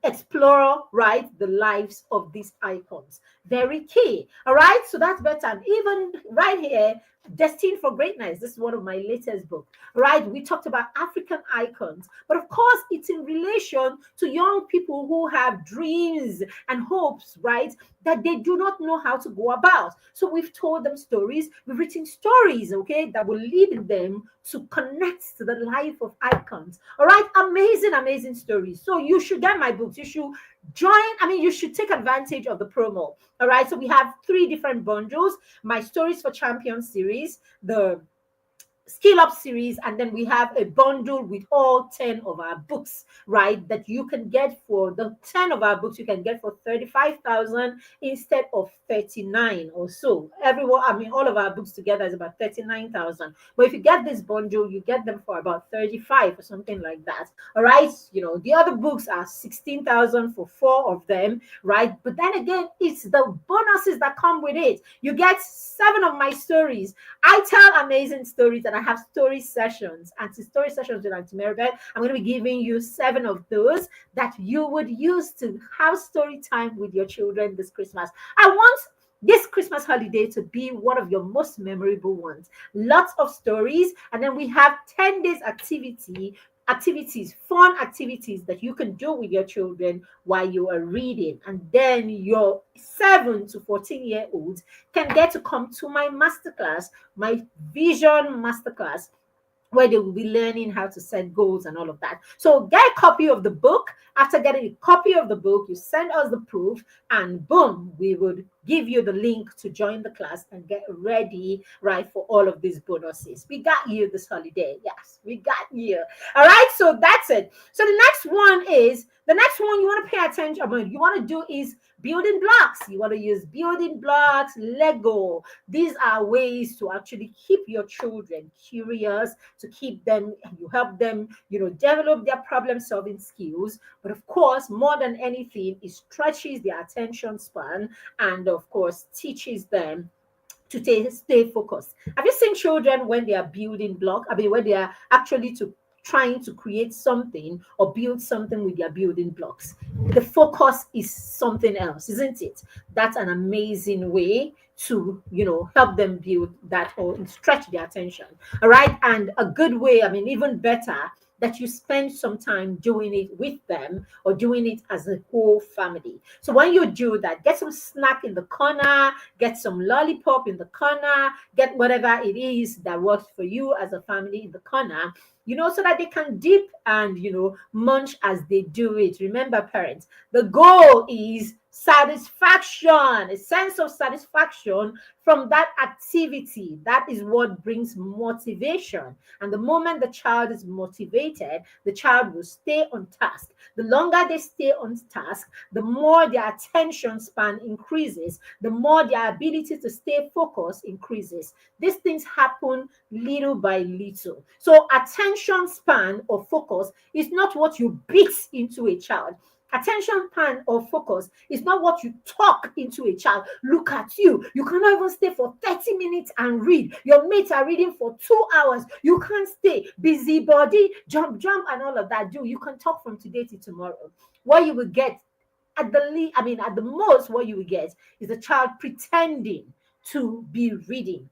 explore, right, the lives of these icons. Very key. All right. So that's better. Even right here, Destined for Greatness. This is one of my latest books. Right. We talked about African icons, but of course, it's in relation to young people who have dreams and hopes, right, that they do not know how to go about. So we've told them stories. We've written stories, okay, that will lead them to connect to the life of icons. All right. Amazing, amazing stories. So you should get my books. You should you should take advantage of the promo. All right. So we have 3 different bundles: my Stories for Champions series, the Skill Up series, and then we have a bundle with all 10 of our books, right, that you can get for the 10 of our books you can get for 35,000 instead of 39 or so. All of our books together is about 39,000, but if you get this bundle, you get them for about 35 or something like that. All right. The other books are 16,000 for 4 of them, right? But then again, it's the bonuses that come with it. You get 7 of my stories. I tell amazing stories, and I have story sessions, anti-story sessions with Auntie Maribel. I'm going to be giving you 7 of those that you would use to have story time with your children this Christmas. I want this Christmas holiday to be one of your most memorable ones. Lots of stories, and then we have 10 days activities, fun activities that you can do with your children while you are reading. And then your 7 to 14-year-olds can get to come to my masterclass, my vision masterclass, where they will be learning how to set goals and all of that. So get a copy of the book. After getting a copy of the book, you send us the proof, and boom, we would give you the link to join the class and get ready, right, for all of these bonuses. We got you this holiday. Yes, we got you. All right, so that's it. So the next one you want to pay attention about, you want to do is building blocks. You want to use building blocks, Lego. These are ways to actually keep your children curious, to keep them, you help them, develop their problem solving skills. But of course, more than anything, it stretches their attention span and of course teaches them to stay focused. Have you seen children when they are building block? I mean, when they are actually trying to create something or build something with their building blocks? The focus is something else, isn't it? That's an amazing way to help them build that or stretch their attention. All right, and a good way, I mean, even better, that you spend some time doing it with them or doing it as a whole family. So when you do that, get some snack in the corner, get some lollipop in the corner, get whatever it is that works for you as a family in the corner, so that they can dip and, munch as they do it. Remember, parents, the goal is satisfaction, a sense of satisfaction from that activity. That is what brings motivation. And the moment the child is motivated, the child will stay on task. The longer they stay on task, the more their attention span increases, the more their ability to stay focused increases. These things happen little by little. So attention span or focus is not what you beat into a child. Attention span or focus is not what you talk into a child. Look at you. You cannot even stay for 30 minutes and read. Your mates are reading for 2 hours. You can't stay. Busybody, jump, and all of that. You can talk from today to tomorrow. What you will get at the most, what you will get is a child pretending to be reading.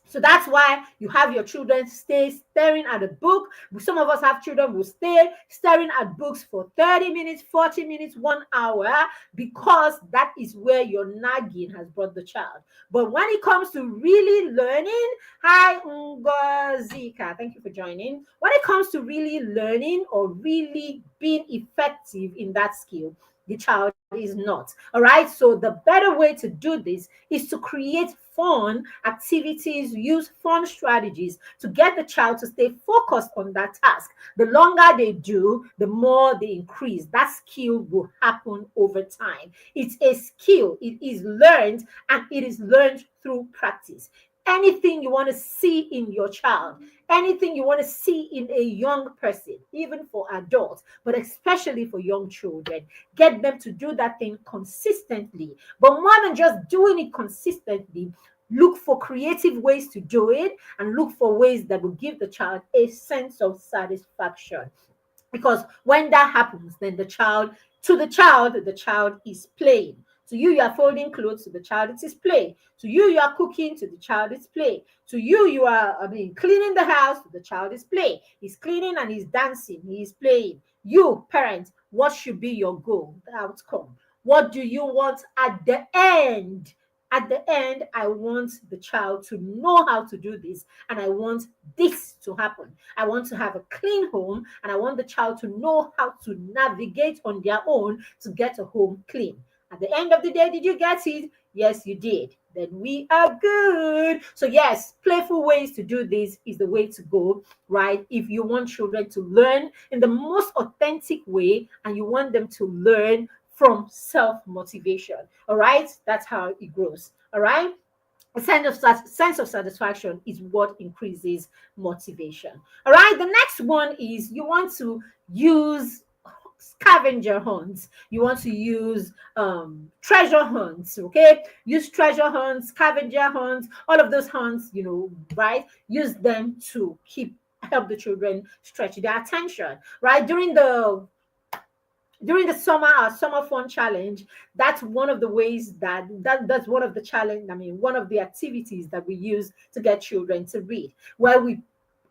So that's why you have your children stay staring at a book. Some of us have children who stay staring at books for 30 minutes, 40 minutes, 1 hour, because that is where your nagging has brought the child. But when it comes to really learning, hi, Ngozika, thank you for joining. When it comes to really learning or really being effective in that skill, the child is not. All right. So the better way to do this is to create fun activities, use fun strategies to get the child to stay focused on that task. The longer they do, the more they increase. That skill will happen over time. It's a skill. It is learned, and it is learned through practice. Anything you want to see in your child, anything you want to see in a young person, even for adults, but especially for young children, get them to do that thing consistently. But more than just doing it consistently, look for creative ways to do it and look for ways that will give the child a sense of satisfaction. Because when that happens, then the child is playing. To you, you are folding clothes. To the child, it is play. To you, you are cooking. To the child, it's play. To you, you are cleaning the house. To the child, is play. He's cleaning and he's dancing. He is playing. You, parent, what should be your goal, the outcome? What do you want at the end? At the end, I want the child to know how to do this, and I want this to happen. I want to have a clean home, and I want the child to know how to navigate on their own to get a home clean. At the end of the day, did you get it? Yes, you did. Then we are good. So yes, playful ways to do this is the way to go, right? If you want children to learn in the most authentic way and you want them to learn from self-motivation, all right? That's how it grows, all right? A sense of satisfaction is what increases motivation. All right, the next one is you want to use scavenger hunts. You want to use treasure hunts. Okay, use treasure hunts, scavenger hunts, all of those hunts. Right? Use them to help the children stretch their attention. Right, during the summer fun challenge, that's one of the ways that's one of the challenge, one of the activities that we use to get children to read, where we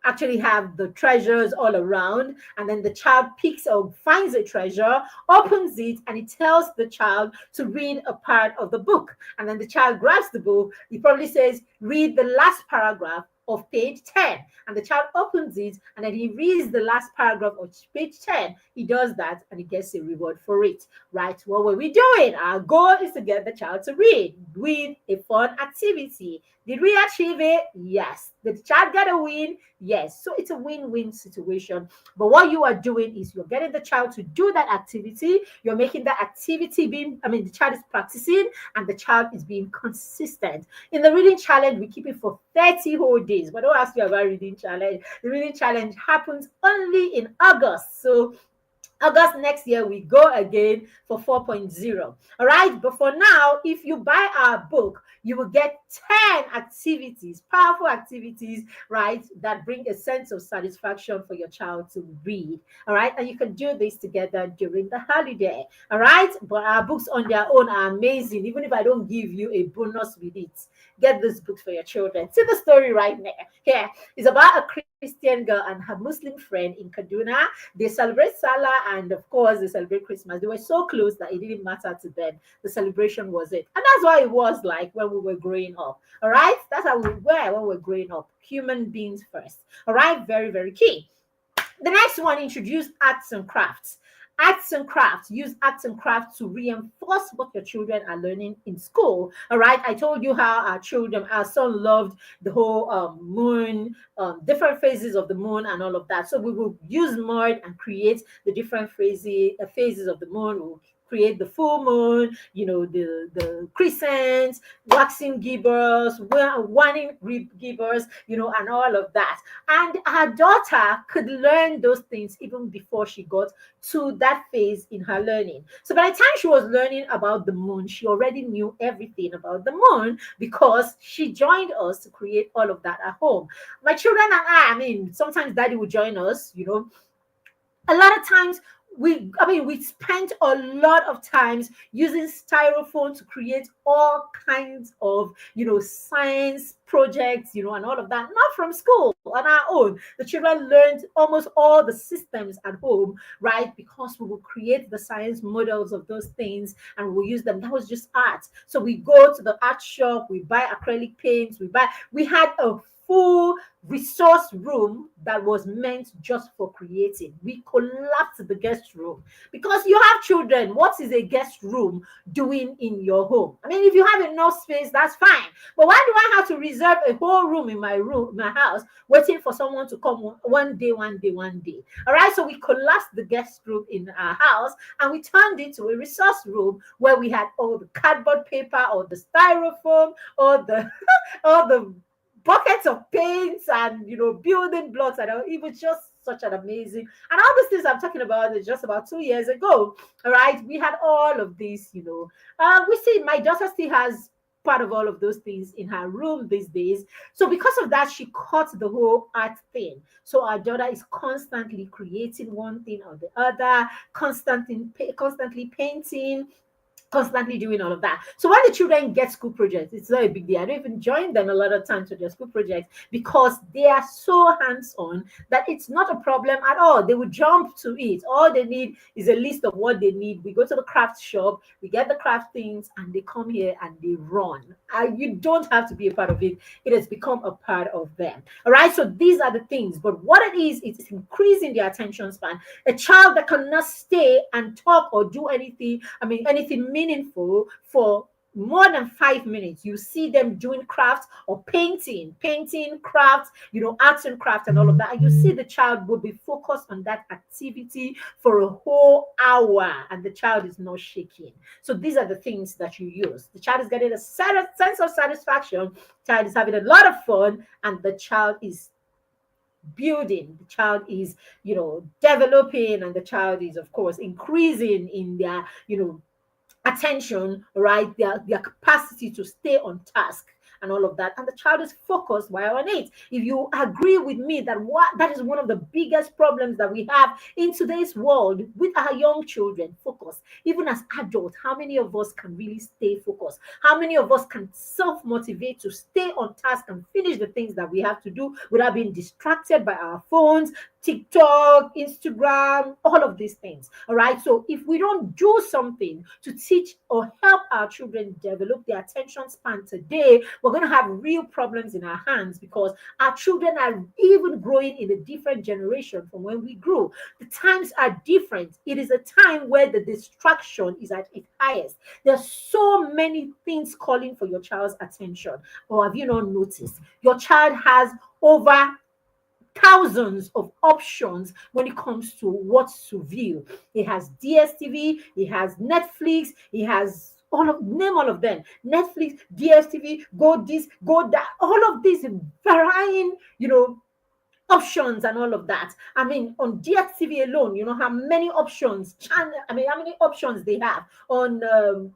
actually have the treasures all around, and then the child picks or finds a treasure, opens it, and it tells the child to read a part of the book. And then the child grabs the book. He probably says, read the last paragraph of page 10, and the child opens it, and then he reads the last paragraph of page 10. He does that, and he gets a reward for it. Right, what were we doing? Our goal is to get the child to read with a fun activity. Did we achieve it? Yes. Did the child get a win? Yes. So it's a win-win situation. But what you are doing is you're getting the child to do that activity. You're making that activity the child is practicing, and the child is being consistent. In the reading challenge, we keep it for 30 whole days. But don't ask me about reading challenge. The reading challenge happens only in August. So August next year, we go again for 4.0. All right. But for now, if you buy our book, you will get 10 activities, powerful activities, right, that bring a sense of satisfaction for your child to read. All right. And you can do this together during the holiday. All right. But our books on their own are amazing. Even if I don't give you a bonus with it, get those books for your children. See the story right there. Here is about a Christian girl and her Muslim friend in Kaduna. They celebrate Salah, and of course they celebrate Christmas. They were so close that it didn't matter to them. The celebration was it. And that's why it was like when we were growing up. All right. That's how we were when we were growing up. Human beings first. All right. Very, very key. The next one, introduce arts and crafts. Arts and crafts. Use arts and crafts to reinforce what your children are learning in school. All right. I told you how our son loved the whole moon, different phases of the moon and all of that. So we will use mud and create the different phases of the moon. We'll create the full moon, the crescents, waxing gibbers, waning gibbers, and all of that. And our daughter could learn those things even before she got to that phase in her learning. So by the time she was learning about the moon, she already knew everything about the moon because she joined us to create all of that at home. My children and sometimes daddy would join us, a lot of times we spent a lot of times using styrofoam to create all kinds of science projects, and all of that, not from school, on our own. The children learned almost all the systems at home, right? Because we will create the science models of those things and we'll use them. That was just art. So we go to the art shop, we buy acrylic paints, we had a full resource room that was meant just for creating. We collapsed the guest room because you have children. What is a guest room doing in your home? If you have enough space, that's fine. But why do I have to reserve a whole room in my house, waiting for someone to come one day? All right. So we collapsed the guest room in our house and we turned it to a resource room where we had all the cardboard paper, or the styrofoam, or the all the buckets of paints and building blocks, and it was just such an amazing. And all these things I'm talking about is just about 2 years ago. All right, we had all of these. We see my daughter still has part of all of those things in her room these days. So because of that, she caught the whole art thing. So our daughter is constantly creating one thing or the other, constantly painting, constantly doing all of that. So when the children get school projects, it's not a big deal. I don't even join them a lot of times for their school projects because they are so hands-on that it's not a problem at all. They will jump to it. All they need is a list of what they need. We go to the craft shop, we get the craft things, and they come here and they run. You don't have to be a part of it. It has become a part of them. All right. So these are the things. But what it is, it's increasing their attention span. A child that cannot stay and talk or do anything, anything meaningful for more than 5 minutes, you see them doing crafts or painting, crafts, arts and crafts and all of that. And you see the child will be focused on that activity for a whole hour and the child is not shaking. So these are the things that you use. The child is getting a sense of satisfaction, child is having a lot of fun, and the child is building, the child is, developing, and the child is, of course, increasing in their, attention, right? Their capacity to stay on task and all of that. And the child is focused while on it. If you agree with me that that is one of the biggest problems that we have in today's world with our young children, focus. Even as adults, how many of us can really stay focused? How many of us can self-motivate to stay on task and finish the things that we have to do without being distracted by our phones, TikTok, Instagram, all of these things. All right. So if we don't do something to teach or help our children develop their attention span today, we're going to have real problems in our hands, because our children are even growing in a different generation from when we grew. The times are different. It is a time where the distraction is at its highest. There's so many things calling for your child's attention. Or have you not noticed? Your child has over thousands of options when it comes to what to view. He has DSTV, he has Netflix, he has name all of them. Netflix, DSTV, go this, go that, all of these varying, options and all of that. I mean, on DSTV alone, you know how many options, how many options they have. On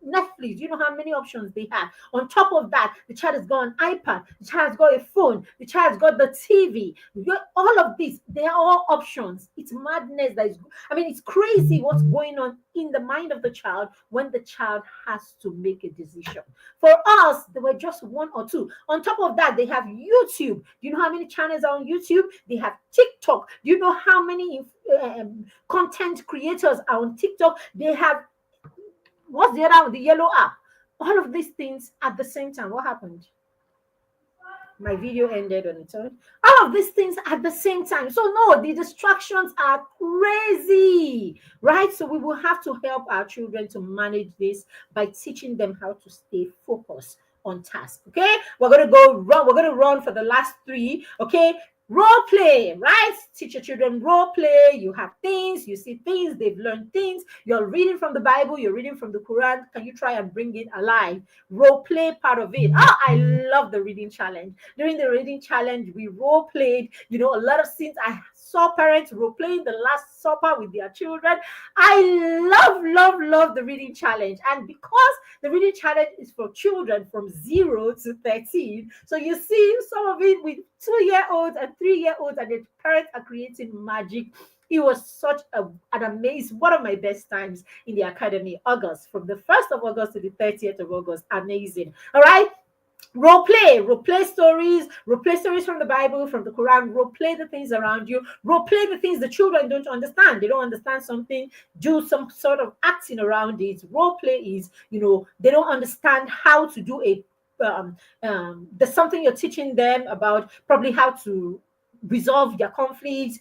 Netflix, you know how many options they have. On top of that, the child has got an iPad, the child has got a phone, the child has got the TV. All of these, they are all options. It's madness. It's crazy what's going on in the mind of the child when the child has to make a decision. For us, there were just one or two. On top of that, they have YouTube. Do you know how many channels are on YouTube? They have TikTok. Do you know how many content creators are on TikTok? They have, what's the other one? The yellow app. All of these things at the same time. What happened? My video ended on its own. All of these things at the same time. So no, the distractions are crazy, right? So we will have to help our children to manage this by teaching them how to stay focused on task. Okay, we're gonna run for the last three. Okay, role play, right? Teach your children role play. You have things, you see things, they've learned things. You're reading from the Bible, you're reading from the Quran. Can you try and bring it alive? Role play part of it. Oh, I love the reading challenge. During the reading challenge, we role played, a lot of scenes. I saw parents role playing the Last Supper with their children. I love the reading challenge. And because the reading challenge is for children from 0 to 13, so you see some of it with 2-year-olds and 3-year-olds, and the parents are creating magic. It was such an amazing, one of my best times in the academy. August, from the 1st of August to the 30th of August. Amazing. All right. Role play stories from the Bible, from the Quran. Role play the things around you. Role play the things the children don't understand. They don't understand something. Do some sort of acting around it. Role play is, they don't understand how to do there's something you're teaching them about, probably how to resolve their conflicts,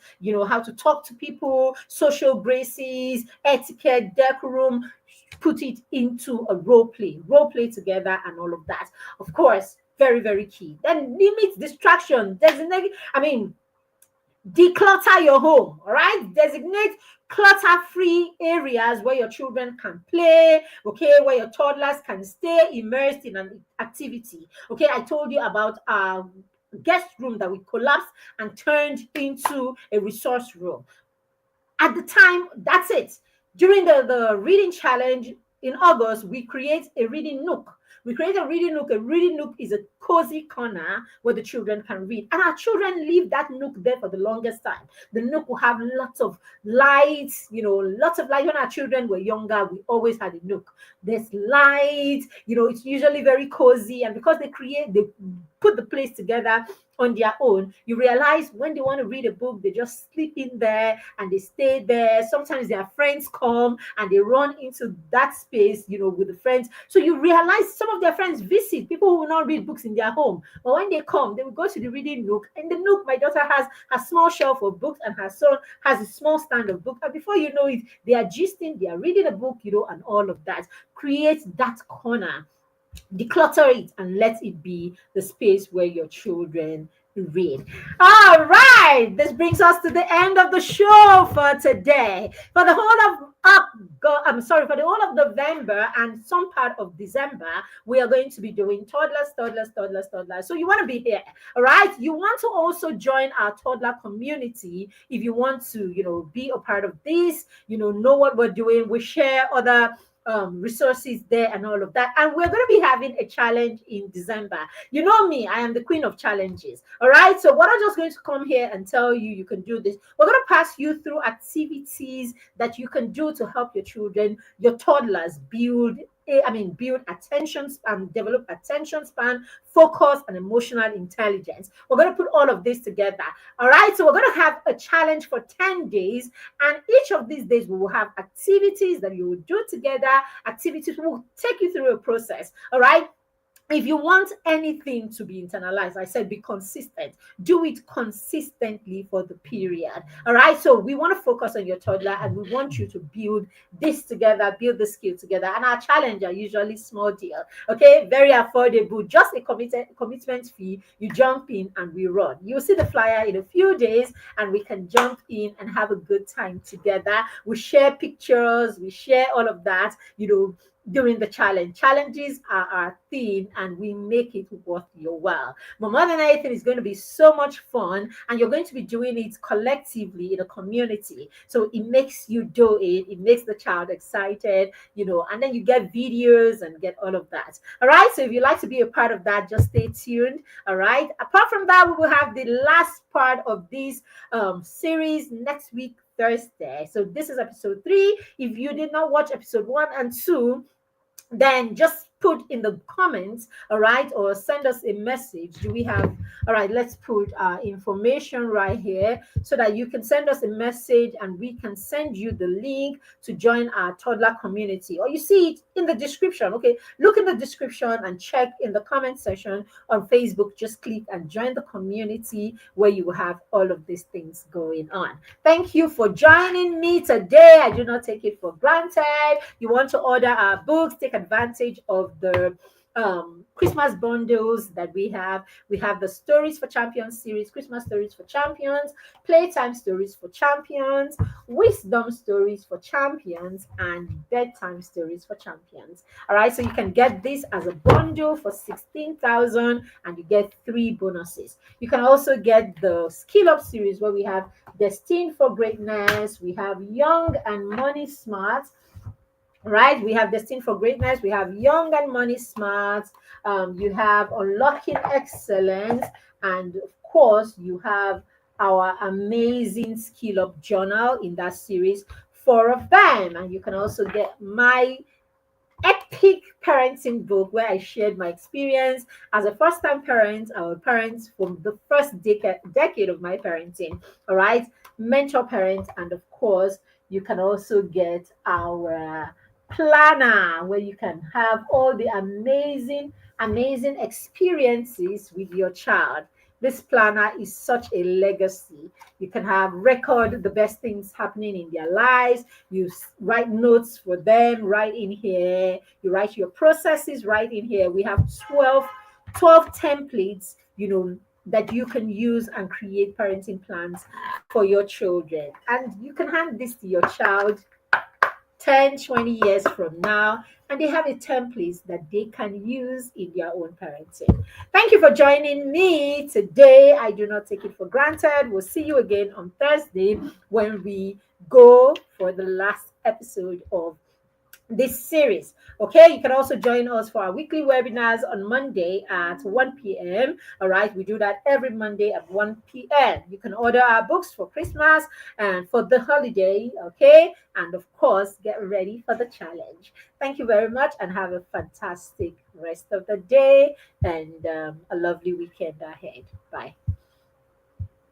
how to talk to people, social graces, etiquette, decorum. Put it into a role play together, and all of that. Of course, very, very key. Then limit distraction. Declutter your home. All right, designate clutter-free areas where your children can play. Okay, where your toddlers can stay immersed in an activity. Okay, I told you about our guest room that we collapsed and turned into a resource room. At the time, that's it. During the reading challenge in August, we create a reading nook. We create a reading nook. A reading nook is a cozy corner where the children can read. And our children leave that nook there for the longest time. The nook will have lots of lights, lots of light. When our children were younger, we always had a nook. There's light, it's usually very cozy. And because they put the place together on their own, you realize when they want to read a book, they just sleep in there and they stay there. Sometimes their friends come and they run into that space, with the friends. So you realize some of their friends visit, people who will not read books in their home. But when they come, they will go to the reading nook. In the nook, my daughter has a small shelf of books and her son has a small stand of books. And before you know it, they are gisting, they are reading a book, and all of that. Create that corner. Declutter it and let it be the space where your children read. All right, this brings us to the end of the show for today. For the whole of I'm sorry, for the whole of November and some part of December, we are going to be doing toddlers, toddlers, toddlers, toddlers. So you want to be here, all right? You want to also join our toddler community if you want to, be a part of this, know what we're doing. We share other resources there and all of that. And we're going to be having a challenge in December. You know me, I am the queen of challenges. All right. So, what I'm just going to come here and tell you, you can do this. We're going to pass you through activities that you can do to help your children, your toddlers, build attention span, develop attention span, focus, and emotional intelligence. We're going to put all of this together. All right. So, we're going to have a challenge for 10 days. And each of these days, we will have activities that you will do together. Activities will take you through a process. All right. If you want anything to be internalized, I said be consistent. Do it consistently for the period. All right. So we want to focus on your toddler and we want you to build this together, build the skill together. And our challenge are usually small deal. Okay. Very affordable. Just a commitment fee. You jump in and we run. You'll see the flyer in a few days and we can jump in and have a good time together. We share pictures. We share all of that, during the challenge. Challenges are our theme and we make it worth your while. But more than anything, it's going to be so much fun and you're going to be doing it collectively in a community. So it makes you do it, it makes the child excited, and then you get videos and get all of that. All right. So if you'd like to be a part of that, just stay tuned. All right. Apart from that, we will have the last part of this series next week, Thursday. So this is episode 3. If you did not watch episode 1 and 2, then just put in the comments, all right, or send us a message. Do we have, all right, let's put information right here so that you can send us a message and we can send you the link to join our toddler community, or you see it in the description. Okay, look in the description and check in the comment section on Facebook. Just click and join the community where you will have all of these things going on. Thank you for joining me today. I do not take it for granted. You want to order our books, take advantage of the Christmas bundles that we have. We have the Stories for Champions series, Christmas Stories for Champions, Playtime Stories for Champions, Wisdom Stories for Champions, and Bedtime Stories for Champions. All right, so you can get this as a bundle for 16,000 and you get 3 bonuses. You can also get the Skill Up series where we have Destined for Greatness, we have Young and Money Smart. Right, we have Destined for Greatness, we have Young and Money Smart, you have Unlocking Excellence, and of course you have our amazing Skill Up journal in that series, 4 of them. And you can also get my epic parenting book where I shared my experience as a first-time parent, our parents from the first decade of my parenting. All right, mentor parents, and of course you can also get our planner where you can have all the amazing experiences with your child. This planner is such a legacy. You can have record the best things happening in their lives. You write notes for them right in here. You write your processes right in here. We have 12 templates, that you can use and create parenting plans for your children. And you can hand this to your child 10, 20 years from now, and they have a template that they can use in their own parenting. Thank you for joining me today. I do not take it for granted. We'll see you again on Thursday when we go for the last episode of this series. Okay, you can also join us for our weekly webinars on Monday at 1 p.m. All right, we do that every Monday at 1 p.m. You can order our books for Christmas and for the holiday. Okay, and of course, get ready for the challenge. Thank you very much and have a fantastic rest of the day and a lovely weekend ahead. Bye.